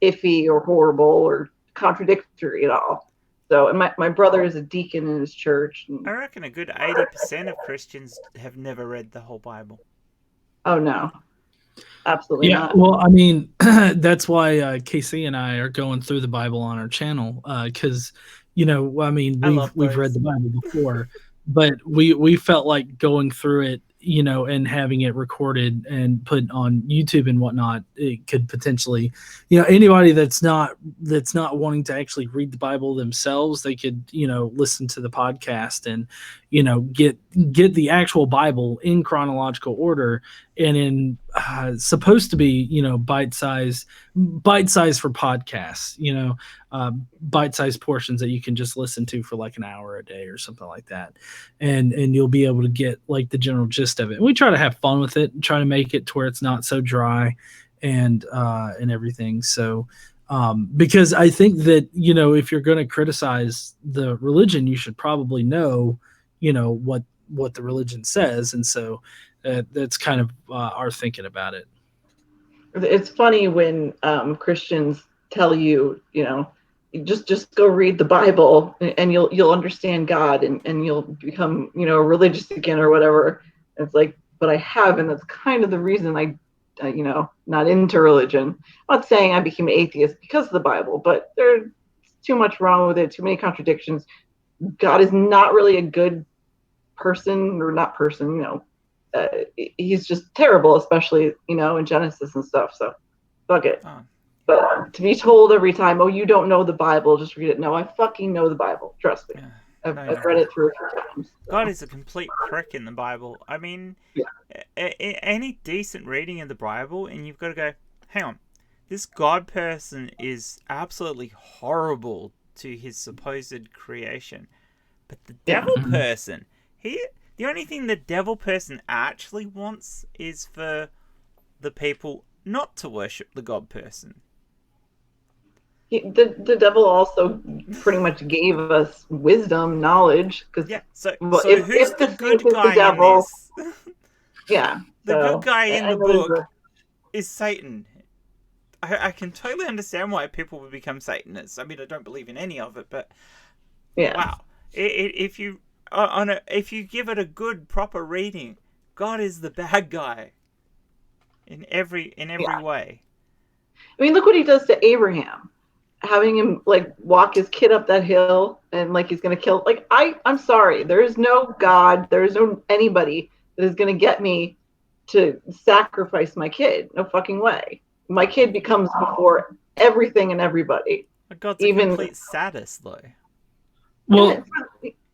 iffy or horrible or contradictory at all. So, and my brother is a deacon in his church. I reckon a good 80% of Christians have never read the whole Bible. Oh no, absolutely not. Well, I mean, that's why Casey and I are going through the Bible on our channel, because I mean, we've read the Bible before, but we felt like going through it and having it recorded and put on YouTube and whatnot, it could potentially, anybody that's not wanting to actually read the Bible themselves, they could, listen to the podcast and, get the actual Bible in chronological order and in supposed to be, bite size for podcasts, bite-sized portions that you can just listen to for like an hour a day or something like that, and you'll be able to get like the general gist of it. And we try to have fun with it and try to make it to where it's not so dry and everything. So because I think that if you're going to criticize the religion, you should probably know what the religion says, and so that's kind of our thinking about it. It's funny when Christians tell you, just go read the Bible and you'll understand God and you'll become, religious again or whatever. It's like, but I haven't. That's kind of the reason I not into religion. I'm not saying I became an atheist because of the Bible, but there's too much wrong with it, too many contradictions. God is not really a good person, or not person, he's just terrible, especially, in Genesis and stuff. So fuck it. Oh. But to be told every time, oh, you don't know the Bible, just read it. No, I fucking know the Bible. Trust me. Yeah. I've read it through a few times. So. God is a complete prick in the Bible. I mean, any decent reading of the Bible, and you've got to go, hang on, this God person is absolutely horrible to his supposed creation. But the devil person, the only thing the devil person actually wants is for the people not to worship the God person. The devil also pretty much gave us wisdom, knowledge. Cause, so who's the good guy in this? Yeah. The good guy in the book is Satan. I can totally understand why people would become Satanists. I mean, I don't believe in any of it, but wow. If you give it a good, proper reading, God is the bad guy in every way. I mean, look what he does to Abraham, having him like walk his kid up that hill and like he's gonna kill. Like I'm sorry, there is no God, there is no anybody that is gonna get me to sacrifice my kid. No fucking way. My kid becomes before everything and everybody. But God's a complete sadist, though. Well.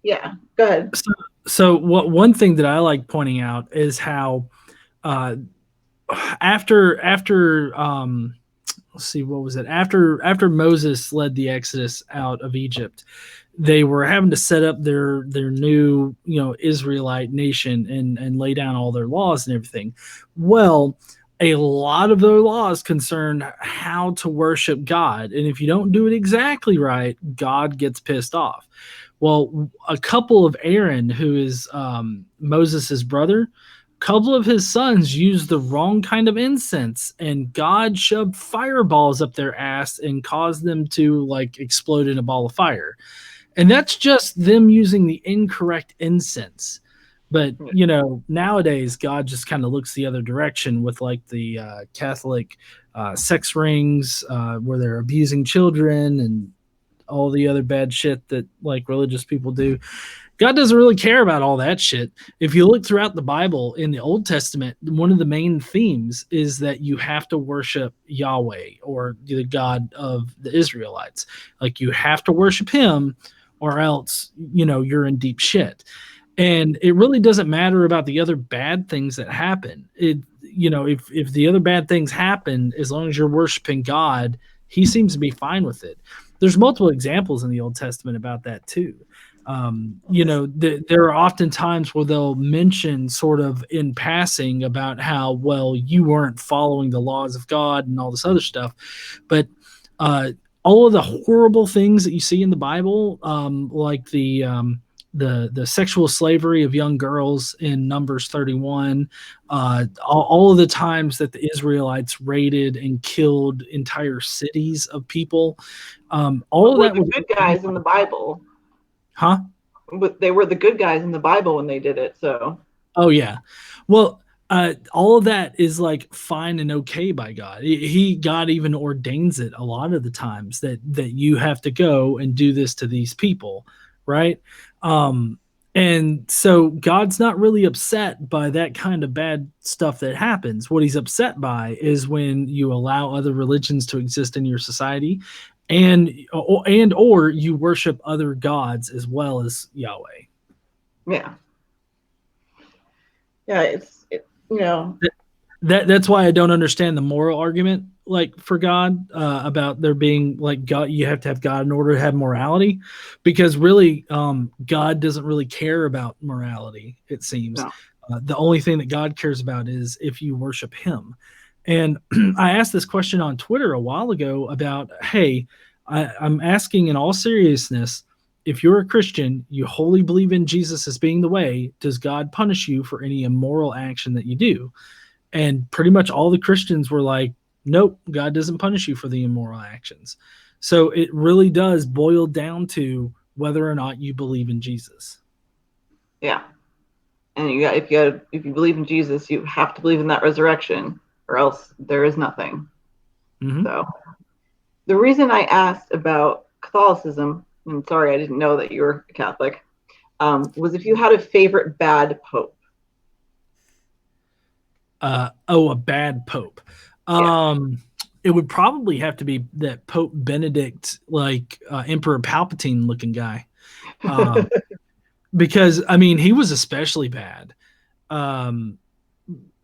Yeah, go ahead. So one thing that I like pointing out is how after let's see, what was it? After Moses led the Exodus out of Egypt, they were having to set up their new Israelite nation and lay down all their laws and everything. Well, a lot of their laws concern how to worship God, and if you don't do it exactly right, God gets pissed off. Well, a couple of Aaron, who is Moses' brother, a couple of his sons used the wrong kind of incense, and God shoved fireballs up their ass and caused them to like explode in a ball of fire. And that's just them using the incorrect incense. But, nowadays, God just kind of looks the other direction with like the Catholic sex rings where they're abusing children and all the other bad shit that like religious people do. God doesn't really care about all that shit. If you look throughout the Bible in the Old Testament, one of the main themes is that you have to worship Yahweh, or the God of the Israelites. Like you have to worship him or else, you're in deep shit. And it really doesn't matter about the other bad things that happen. If the other bad things happen, as long as you're worshiping God, he seems to be fine with it. There's multiple examples in the Old Testament about that too. There are often times where they'll mention sort of in passing about how, well, you weren't following the laws of God and all this other stuff. But all of the horrible things that you see in the Bible, like the sexual slavery of young girls in Numbers 31, all of the times that the Israelites raided and killed entire cities of people, all of that was good guys in the Bible. Huh? But they were the good guys in the Bible when they did it. So. Oh yeah, well, all of that is like fine and okay by God. God even ordains it a lot of the times that you have to go and do this to these people, right? And And so God's not really upset by that kind of bad stuff that happens. What he's upset by is when you allow other religions to exist in your society or you worship other gods as well as Yahweh. Yeah. Yeah, you know. That's why I don't understand the moral argument, like for God, about there being like God. You have to have God in order to have morality, because really, God doesn't really care about morality. It seems No. the only thing that God cares about is if you worship Him. And I asked this question on Twitter a while ago about, hey, I'm asking in all seriousness, if you're a Christian, you wholly believe in Jesus as being the way, does God punish you for any immoral action that you do? And pretty much all the Christians were like, nope, God doesn't punish you for the immoral actions. So it really does boil down to whether or not you believe in Jesus. Yeah. And if you believe in Jesus, you have to believe in that resurrection, or else there is nothing. Mm-hmm. So the reason I asked about Catholicism, and sorry, I didn't know that you were a Catholic, was if you had a favorite bad pope. A bad pope. Yeah. It would probably have to be that Pope Benedict, like Emperor Palpatine looking guy. Because I mean, he was especially bad.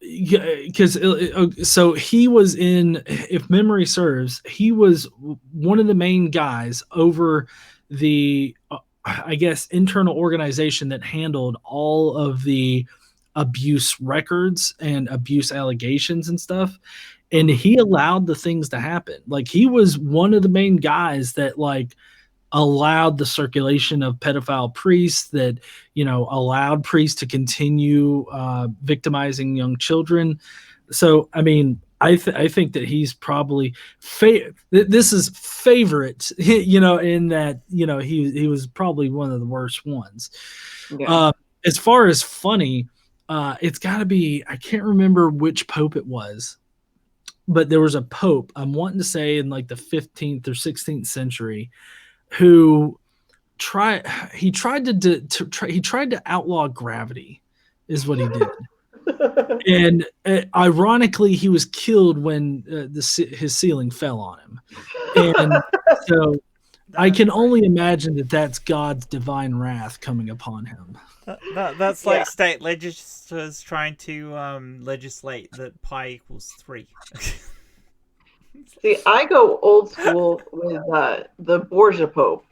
Because so he was in, if memory serves, he was one of the main guys over the I guess internal organization that handled all of the abuse records and abuse allegations and stuff, and he allowed the things to happen. Like, he was one of the main guys that like allowed the circulation of pedophile priests, that, you know, allowed priests to continue victimizing young children. So I mean, I think that he's probably this is favorite, you know, in that, you know, he was probably one of the worst ones. Yeah. As far as funny, it's got to be, I can't remember which pope it was, but there was a pope, I'm wanting to say in like the 15th or 16th century, who he tried to outlaw gravity, is what he did. And ironically, he was killed when his ceiling fell on him. And so I can only imagine that that's God's divine wrath coming upon him. That's like state legislators trying to legislate that pi equals 3. See, I go old school with the Borgia Pope.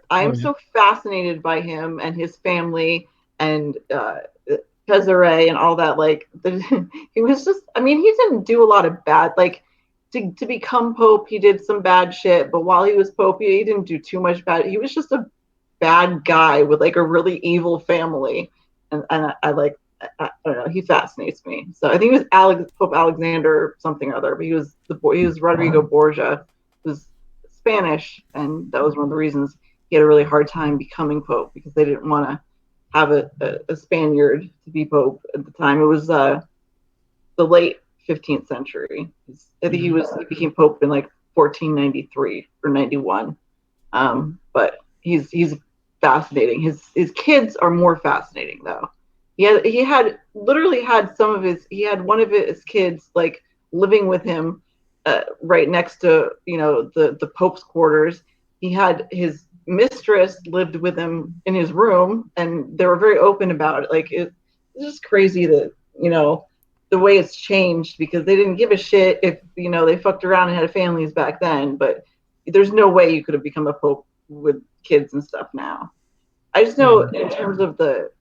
I'm so fascinated by him and his family and Cesare and all that. Like, he was just, I mean, he didn't do a lot of bad, like, to become Pope, he did some bad shit, but while he was Pope, he didn't do too much bad. He was just a bad guy with like a really evil family. And I like, I don't know, he fascinates me. So I think it was Pope Alexander something or other, but he was Rodrigo Borgia, who was Spanish, and that was one of the reasons he had a really hard time becoming Pope, because they didn't want to have a Spaniard to be Pope at the time. It was the late 15th century. I think he became Pope in like 1493 or 91. But he's fascinating. His kids are more fascinating though. He had one of his kids like living with him right next to, you know, the Pope's quarters. He had his mistress lived with him in his room, and they were very open about it. Like, it's just crazy that, you know, the way it's changed, because they didn't give a shit if, you know, they fucked around and had families back then, but there's no way you could have become a pope with kids and stuff now. I just know in terms of the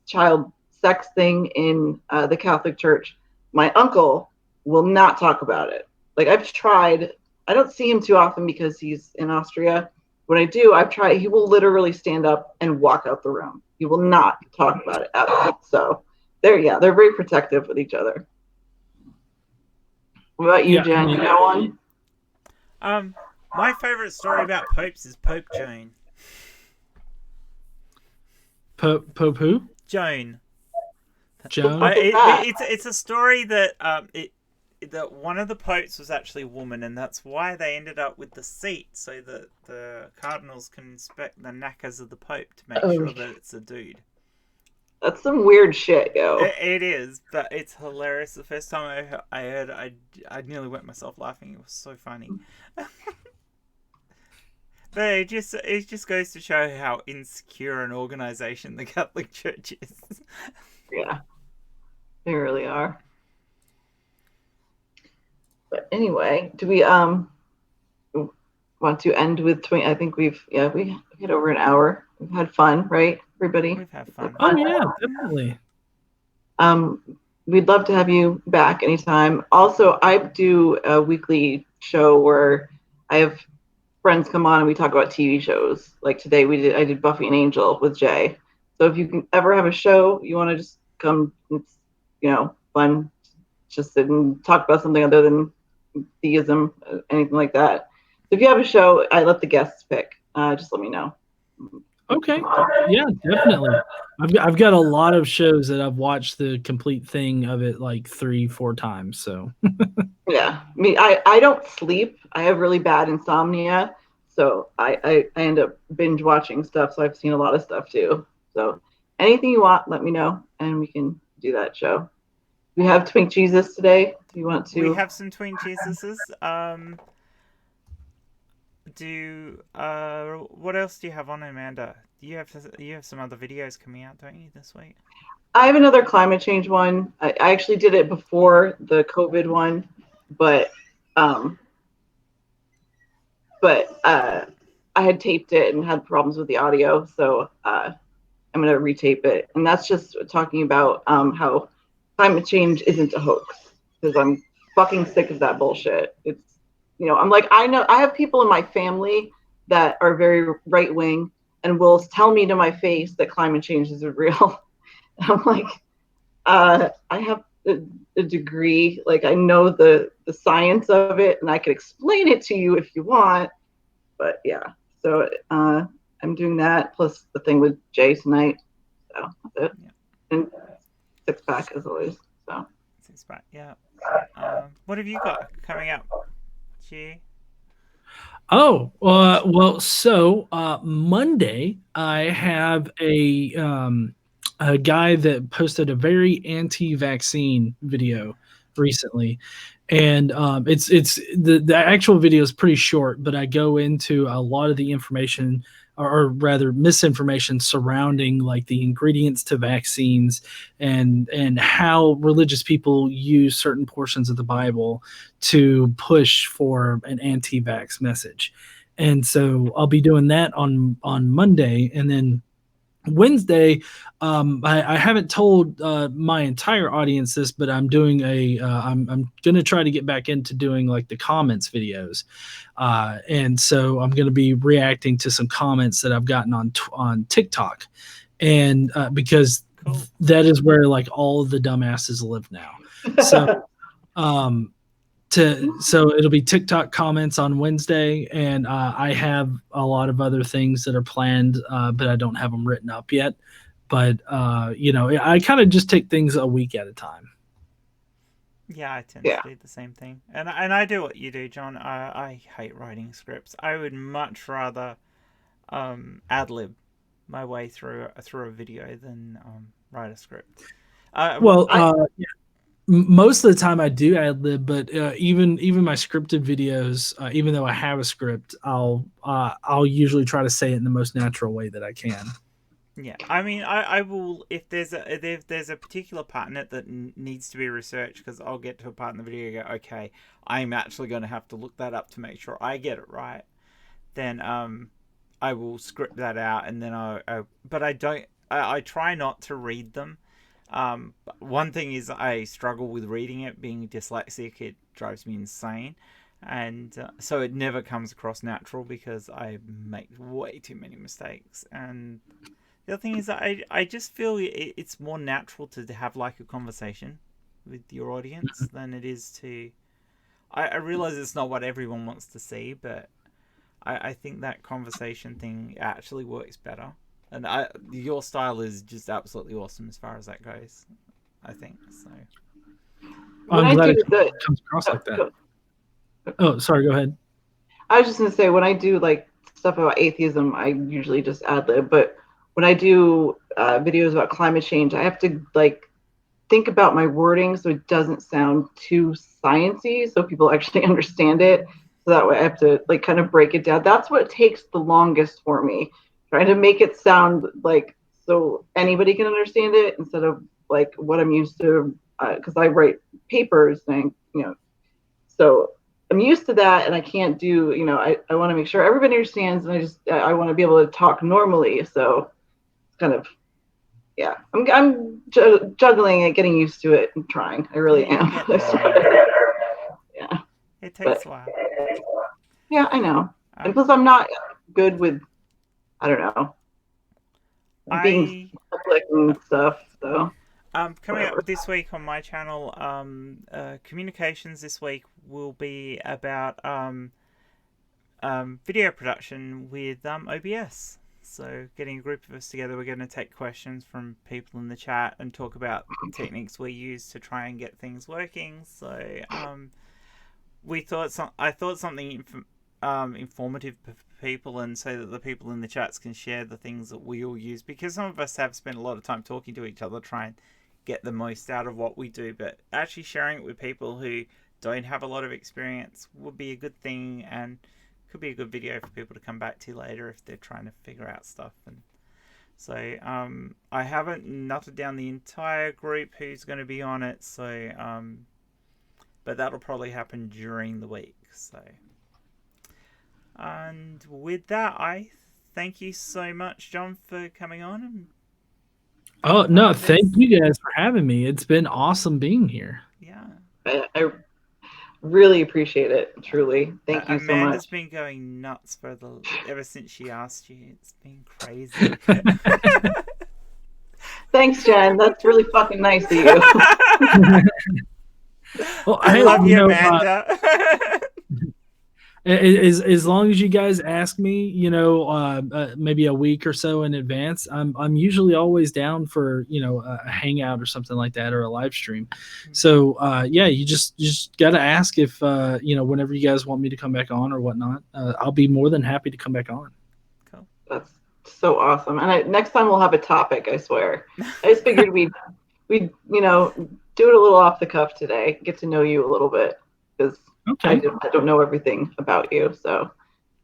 child sex thing in the Catholic Church, my uncle will not talk about it. Like, I've tried, I don't see him too often because he's in Austria. When I do, I've tried, he will literally stand up and walk out the room. He will not talk about it at all. So they're very protective with each other. What about you, Jen? You know one? My favorite story about popes is Pope Joan. Pope who? Joan. Joan. It's a story that that one of the popes was actually a woman, and that's why they ended up with the seat, so that the cardinals can inspect the knackers of the pope to make sure that it's a dude. That's some weird shit, yo. It is, but it's hilarious. The first time I heard it, I nearly wet myself laughing. It was so funny. But it just goes to show how insecure an organization the Catholic Church is. Yeah, they really are. But anyway, do we want to end with twin? I think we hit over an hour. We've had fun, right, everybody? We've had fun. Oh yeah, definitely. We'd love to have you back anytime. Also, I do a weekly show where I have friends come on and we talk about TV shows. Like today, I did Buffy and Angel with Jay. So if you can ever have a show you want to just come, it's fun, just sit and talk about something other than theism, anything like that. So if you have a show, I let the guests pick. Just let me know. Okay. Yeah, definitely. I've got a lot of shows that I've watched the complete thing of it like 3-4 times. So yeah, I don't sleep. I have really bad insomnia, so I end up binge watching stuff. So I've seen a lot of stuff too. So anything you want, let me know, and we can do that show. We have Twink Jesus today. Do you want to? We have some Twink Jesuses. What else do you have on, Amanda? You have some other videos coming out, don't you, this week? I have another climate change one. I actually did it before the COVID one, but I had taped it and had problems with the audio, so I'm gonna retape it. And that's just talking about how climate change isn't a hoax, because I'm fucking sick of that bullshit. It's I'm like, I know I have people in my family that are very right wing and will tell me to my face that climate change is real. I'm like, I have a degree, like I know the science of it, and I can explain it to you if you want. But yeah, so I'm doing that plus the thing with Jay tonight. So that's it. Yeah. And 6-pack as always. So 6-pack, yeah. What have you got coming up, G? Oh, well, so Monday I have a guy that posted a very anti-vaccine video recently, and it's the actual video is pretty short, but I go into a lot of the information, or rather misinformation surrounding like the ingredients to vaccines and how religious people use certain portions of the Bible to push for an anti-vax message. And so I'll be doing that on Monday, and then Wednesday, I haven't told my entire audience this, but I'm doing I'm going to try to get back into doing like the comments videos. And so I'm going to be reacting to some comments that I've gotten on TikTok. And because that is where like all of the dumbasses live now. So, so it'll be TikTok comments on Wednesday, and I have a lot of other things that are planned, but I don't have them written up yet. But I kind of just take things a week at a time. Yeah, I tend to do the same thing, and I do what you do, John. I hate writing scripts. I would much rather ad lib my way through a video than write a script. Most of the time I do ad lib, but even my scripted videos, even though I have a script, I'll usually try to say it in the most natural way that I can. Yeah, I mean, I will if there's a particular part in it that needs to be researched, because I'll get to a part in the video and go, okay, I'm actually going to have to look that up to make sure I get it right. Then I will script that out, and then I try not to read them. One thing is I struggle with reading it. Being dyslexic, it drives me insane, and so it never comes across natural because I make way too many mistakes. And the other thing is that I just feel it's more natural to have like a conversation with your audience than it is to. I realize it's not what everyone wants to see, but I think that conversation thing actually works better. And your style is just absolutely awesome as far as that goes, I think. So. when I glad do it the, comes across like that. go- Oh, sorry. Go ahead. I was just gonna say when I do like stuff about atheism, I usually just ad lib. But when I do videos about climate change, I have to like think about my wording so it doesn't sound too sciencey, so people actually understand it. So that way, I have to like kind of break it down. That's what takes the longest for me, trying to make it sound like so anybody can understand it instead of like what I'm used to. Because I write papers, and so I'm used to that, and I can't do, I want to make sure everybody understands, and I want to be able to talk normally. So it's kind of, yeah, I'm juggling it, getting used to it, and trying. I really Yeah, you'll am. get there. Yeah, It but takes a while. yeah, I know. And Um, plus, I'm not good with, I don't know, being I public and stuff. So coming whatever. up this week on my channel, communications this week will be about video production with OBS. So, getting a group of us together, we're going to take questions from people in the chat and talk about techniques we use to try and get things working. So, I thought something informative for people, and so that the people in the chats can share the things that we all use, because some of us have spent a lot of time talking to each other, trying to get the most out of what we do, but actually sharing it with people who don't have a lot of experience would be a good thing, and could be a good video for people to come back to later if they're trying to figure out stuff. And so I haven't knotted down the entire group who's going to be on it, so but that'll probably happen during the week. So, and with that, I thank you so much, John, for coming on. And Oh no, thank you guys for having me. It's been awesome being here. Yeah. I really appreciate it. Truly, thank you so Amanda's much. been going nuts ever since she asked you. It's been crazy. Thanks, Jen. That's really fucking nice of you. Well, I hey, love you, Amanda. as long as you guys ask me, maybe a week or so in advance, I'm usually always down for a hangout or something like that, or a live stream. So yeah, you just got to ask if whenever you guys want me to come back on or whatnot. I'll be more than happy to come back on. Cool. That's so awesome. And next time we'll have a topic, I swear. I just figured we'd do it a little off the cuff today, get to know you a little bit, because Okay. I don't know everything about you. So,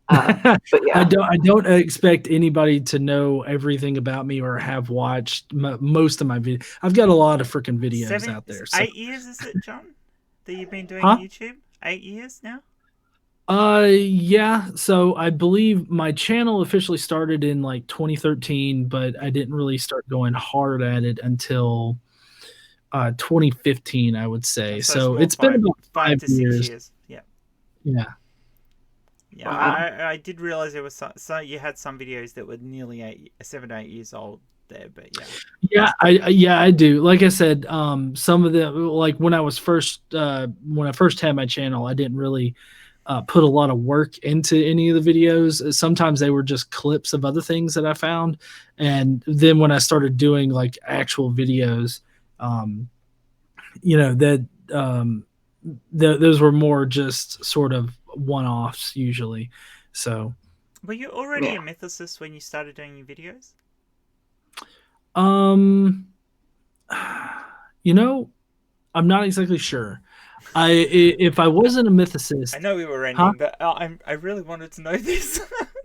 but yeah, I don't expect anybody to know everything about me or have watched most of my videos. I've got a lot of freaking videos out there. So. 8 years, is it, John, that you've been doing Huh? YouTube? 8 years now? Yeah. So I believe my channel officially started in like 2013, but I didn't really start going hard at it until 2015, I would say. So it's been about 5 to 6 years. years. Yeah. Yeah. Yeah, wow. I did realize there was so you had some videos that were nearly 7 to 8 years old there, but yeah. I do. Like I said, some of the, like when I first had my channel, I didn't really put a lot of work into any of the videos. Sometimes they were just clips of other things that I found, and then when I started doing like actual videos, those were more just sort of one-offs usually. So, Were you already a mythicist when you started doing your videos? I'm not exactly sure. If I wasn't a mythicist, I know we were ending, but I really wanted to know this.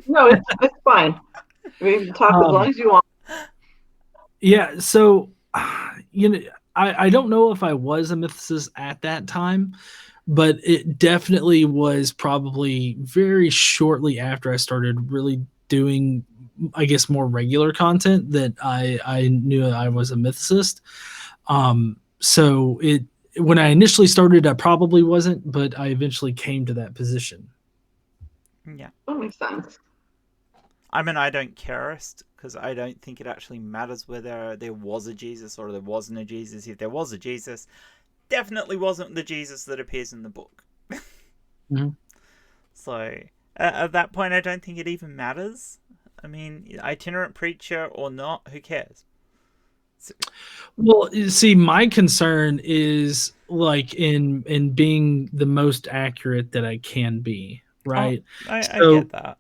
No, it's fine. We can talk as long as you want. Yeah. So, I don't know if I was a mythicist at that time, but it definitely was probably very shortly after I started really doing, I guess, more regular content that I knew I was a mythicist. So when I initially started, I probably wasn't, but I eventually came to that position. Yeah. That makes sense. I mean, I don't carist, because I don't think it actually matters whether there was a Jesus or there wasn't a Jesus. If there was a Jesus, definitely wasn't the Jesus that appears in the book. Mm-hmm. So at that point, I don't think it even matters. I mean, itinerant preacher or not, who cares? Well, you see, my concern is like in being the most accurate that I can be, right? I So get that.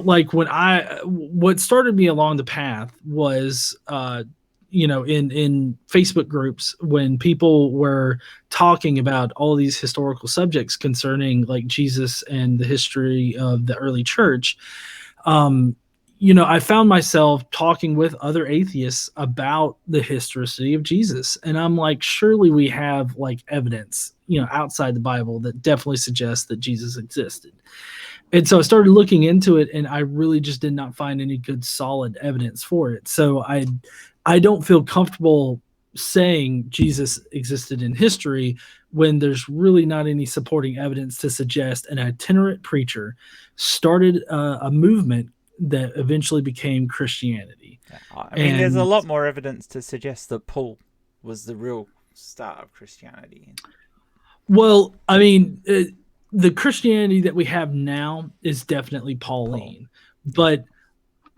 like what started me along the path was in Facebook groups when people were talking about all these historical subjects concerning like Jesus and the history of the early church. um I found myself talking with other atheists about the historicity of Jesus, and I'm like, surely we have like evidence outside the Bible that definitely suggests that Jesus existed. And so I started looking into it, and I really just did not find any good solid evidence for it. So I don't feel comfortable saying Jesus existed in history when there's really not any supporting evidence to suggest an itinerant preacher started a movement that eventually became Christianity. I mean, there's a And lot more evidence to suggest that Paul was the real start of Christianity. well, I mean, the Christianity that we have now is definitely Pauline, but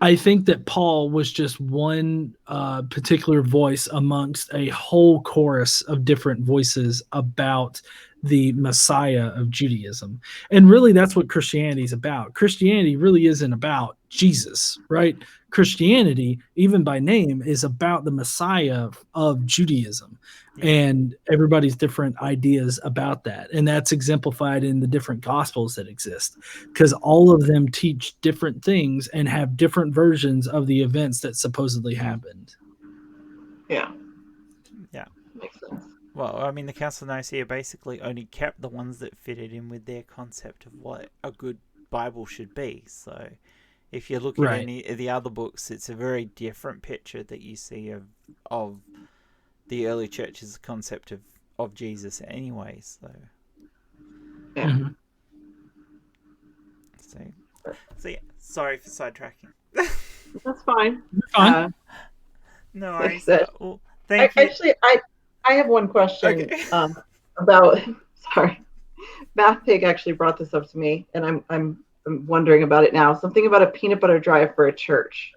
I think that Paul was just one particular voice amongst a whole chorus of different voices about the Messiah of Judaism. And really, that's what Christianity is about. Christianity really isn't about Jesus, right? Christianity, even by name, is about the Messiah of Judaism. And everybody's different ideas about that. And that's exemplified in the different gospels that exist, because all of them teach different things and have different versions of the events that supposedly happened. Yeah. Yeah. Makes sense. Well, I mean, the Council of Nicaea basically only kept the ones that fitted in with their concept of what a good Bible should be. So if you look at any of the other books, it's a very different picture that you see of the early church's concept of Jesus anyway. So Yeah. Mm-hmm. So yeah, sorry for sidetracking. That's fine. You're fine. No Like I worries. said, Well, thank you. Actually, I have one question Okay. about. Sorry, Math Pig actually brought this up to me, and I'm wondering about it now. Something about a peanut butter drive for a church.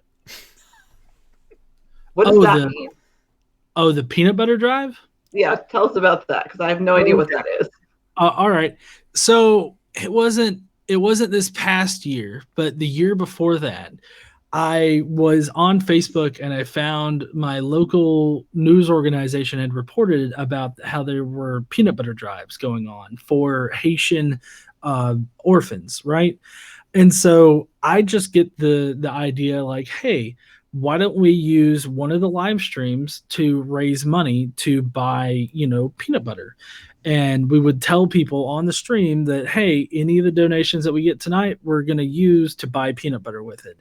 What does that mean? The peanut butter drive? Yeah, tell us about that, because I have no idea what that is. All right. So it wasn't this past year, but the year before that, I was on Facebook and I found my local news organization had reported about how there were peanut butter drives going on for Haitian orphans, right? And so I just get the idea like, hey, why don't we use one of the live streams to raise money to buy, peanut butter? And we would tell people on the stream that, hey, any of the donations that we get tonight, we're going to use to buy peanut butter with it.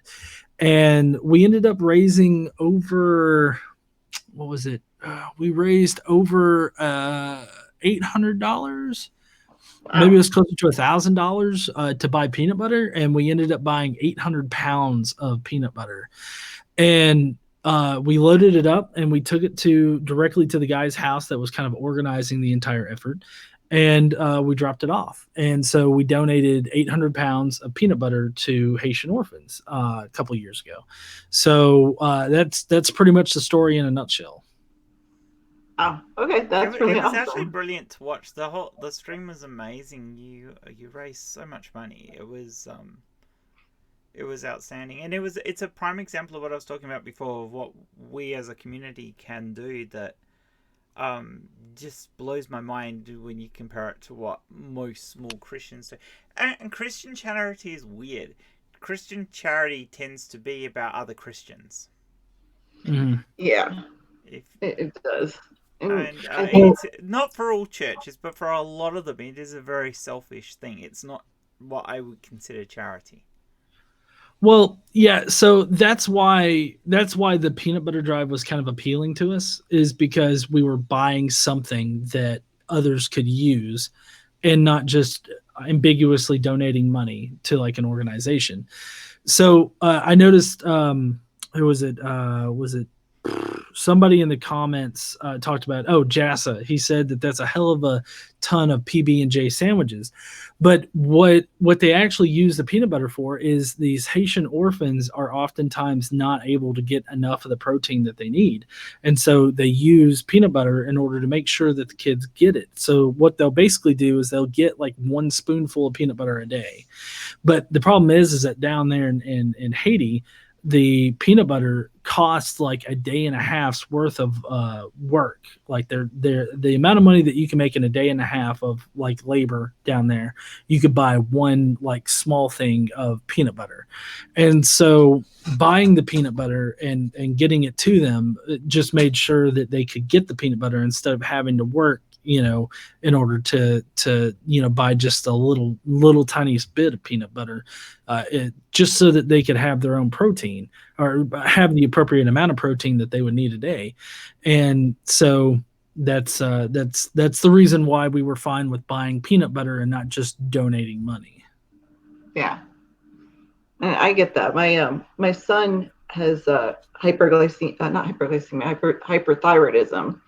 And we ended up raising over, what was it? We raised over $800. Wow. Maybe it was closer to $1,000 to buy peanut butter, and we ended up buying 800 pounds of peanut butter. And we loaded it up and we took it directly to the guy's house that was kind of organizing the entire effort, and we dropped it off. And so we donated 800 pounds of peanut butter to Haitian orphans a couple of years ago. So that's pretty much the story in a nutshell. Oh, okay, that's really it was awesome. actually brilliant to watch. The stream was amazing. You raised so much money. It was outstanding, and it's a prime example of what I was talking about before, of what we as a community can do that just blows my mind when you compare it to what most small Christians do. And Christian charity is weird. Christian charity tends to be about other Christians. Mm-hmm. Yeah, it does. And it's not for all churches, but for a lot of them, it is a very selfish thing. It's not what I would consider charity. Well, yeah, so that's why the peanut butter drive was kind of appealing to us, is because we were buying something that others could use and not just ambiguously donating money to like an organization. So I noticed, who was it? Was it somebody in the comments talked about, Jassa. He said that that's a hell of a ton of PB&J sandwiches. But what they actually use the peanut butter for is these Haitian orphans are oftentimes not able to get enough of the protein that they need. And so they use peanut butter in order to make sure that the kids get it. So what they'll basically do is they'll get like 1 spoonful of peanut butter a day. But the problem is that down there in Haiti, the peanut butter costs like a day and a half's worth of work. Like the amount of money that you can make in a day and a half of like labor down there, you could buy 1 like small thing of peanut butter. And so buying the peanut butter and getting it to them, it just made sure that they could get the peanut butter instead of having to work, in order to buy just a little tiny bit of peanut butter, just so that they could have their own protein or have the appropriate amount of protein that they would need a day. And so that's the reason why we were fine with buying peanut butter and not just donating money. Yeah, and I get that. My son has hyperthyroidism.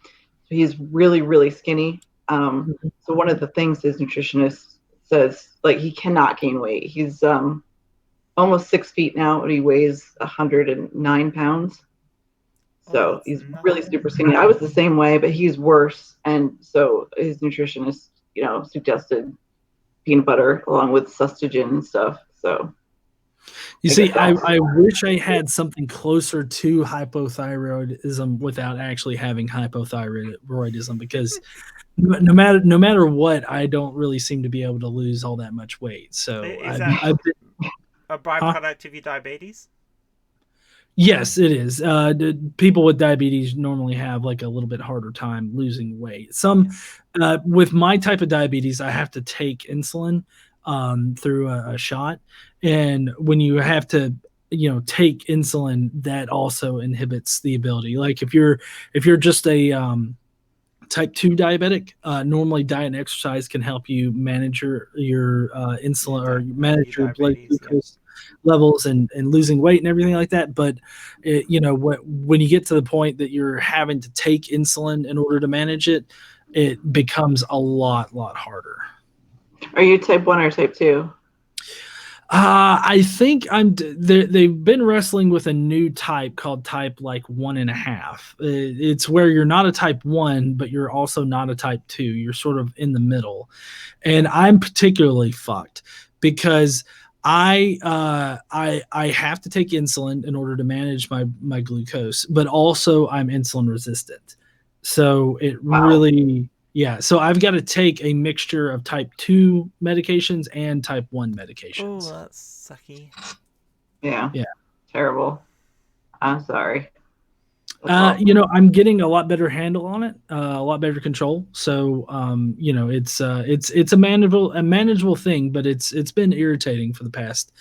So he's really, really skinny. So one of the things his nutritionist says, like, he cannot gain weight. He's almost 6 feet now, but he weighs 109 pounds. So he's really super skinny. I was the same way, but he's worse. And so his nutritionist, suggested peanut butter along with sustagen and stuff. So you see, I wish I had something closer to hypothyroidism without actually having hypothyroidism, because no matter what, I don't really seem to be able to lose all that much weight. So Is that a byproduct of your diabetes? Yes, it is. People with diabetes normally have like a little bit harder time losing weight. With my type of diabetes, I have to take insulin through a shot. And when you have to, take insulin, that also inhibits the ability. Like if you're just a type 2 diabetic, normally diet and exercise can help you manage your insulin or manage your blood glucose levels and losing weight and everything like that. But when you get to the point that you're having to take insulin in order to manage it, it becomes a lot harder. Are you type 1 or type 2? I think they've been wrestling with a new type called type like 1.5. It's where you're not a type 1, but you're also not a type 2. You're sort of in the middle. And I'm particularly fucked because I have to take insulin in order to manage my glucose, but also I'm insulin resistant. So it really, so I've got to take a mixture of type 2 medications and type 1 medications. Oh, that's sucky. Yeah. Terrible. I'm sorry. I'm getting a lot better handle on it, a lot better control. So, it's a manageable thing, but it's been irritating for the past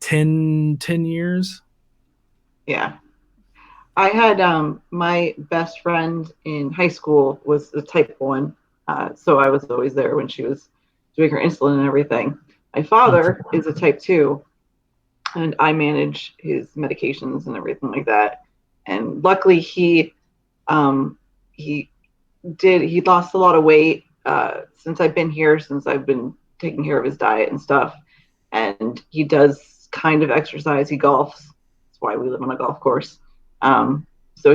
10 years. Yeah. I had my best friend in high school was a type 1. So I was always there when she was doing her insulin and everything. My father is a type 2, and I manage his medications and everything like that. And luckily he lost a lot of weight since I've been here, since I've been taking care of his diet and stuff. And he does kind of exercise. He golfs. That's why we live on a golf course. So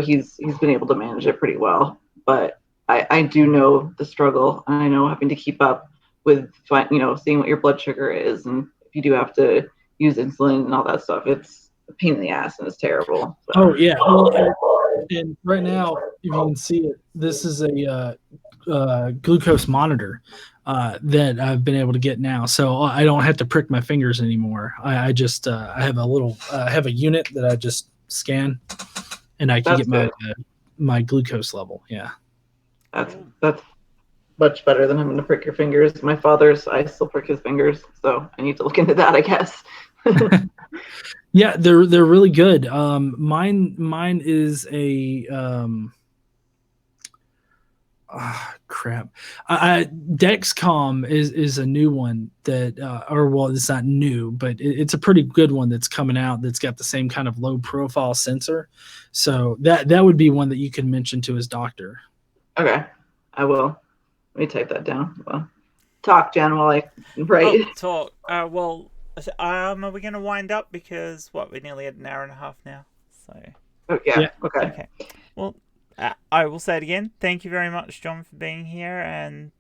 he's been able to manage it pretty well. But I do know the struggle. I know having to keep up with, seeing what your blood sugar is. And if you do have to use insulin and all that stuff, it's a pain in the ass and it's terrible. So. Oh, yeah. Well, and right now, if you can see it, this is a glucose monitor that I've been able to get now. So I don't have to prick my fingers anymore. I just I have a unit that I just scan, and I can get my glucose level. Yeah. That's much better than having to prick your fingers. My father's, I still prick his fingers, so I need to look into that, I guess. Yeah, they're really good. Mine is a Crap. Dexcom is a new one that, or well, it's not new, but it's a pretty good one that's coming out. That's got the same kind of low profile sensor. So that would be one that you can mention to his doctor. Okay, I will. Let me type that down. Well, talk, Jen, while I write. Oh, talk. Well, are we going to wind up because we're nearly at an hour and a half now. So. Oh, yeah. Yeah. Okay. Okay. Well, I will say it again. Thank you very much, John, for being here, and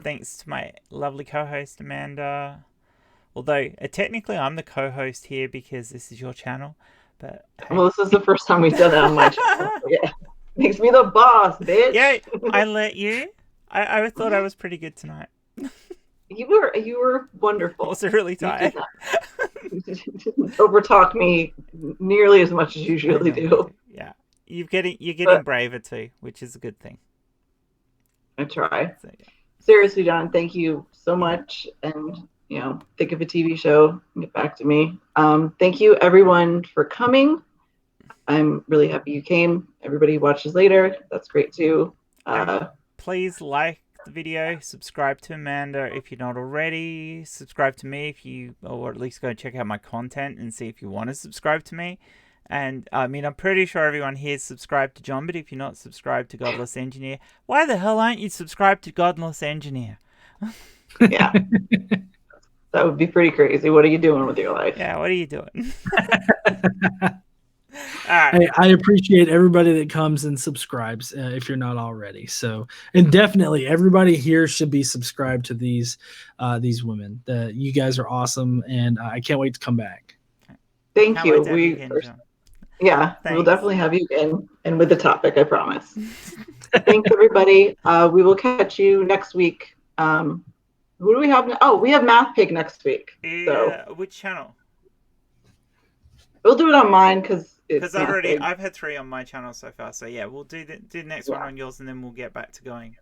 thanks to my lovely co-host Amanda. Although technically I'm the co-host here because this is your channel, but hey. Well, this is the first time we've done that on my channel. So yeah, makes me the boss, bitch. Yeah, I let you. I thought I was pretty good tonight. You were wonderful. Was it really tired? You didn't overtalk me nearly as much as you usually do. Yeah, you're getting braver too, which is a good thing. I try. So, yeah. Seriously, John, thank you so much. And think of a TV show, get back to me. Thank you everyone for coming. I'm really happy you came. Everybody who watches later, that's great too. Please like the video, subscribe to Amanda if you're not already, subscribe to me if you, or at least go check out my content and see if you want to subscribe to me. And I mean, I'm pretty sure everyone here is subscribed to John, but if you're not subscribed to Godless Engineer, why the hell aren't you subscribed to Godless Engineer? Yeah. That would be pretty crazy. What are you doing with your life? Yeah, what are you doing? All right. Hey, I appreciate everybody that comes and subscribes if you're not already. So, and definitely everybody here should be subscribed to these women. You guys are awesome, and I can't wait to come back. Thank you. Thanks. We'll definitely have you again, and with the topic, I promise. Thanks, everybody. We will catch you next week. Who do we have? Oh, we have Math Pig next week. Yeah, so which channel? We'll do it on mine because I've had 3 on my channel so far. So yeah, we'll do the next one on yours, and then we'll get back to going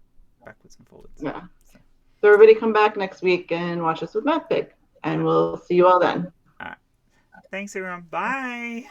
backwards and forwards. Yeah. So everybody come back next week and watch us with Math Pig, and we'll see you all then. All right. Thanks, everyone. Bye.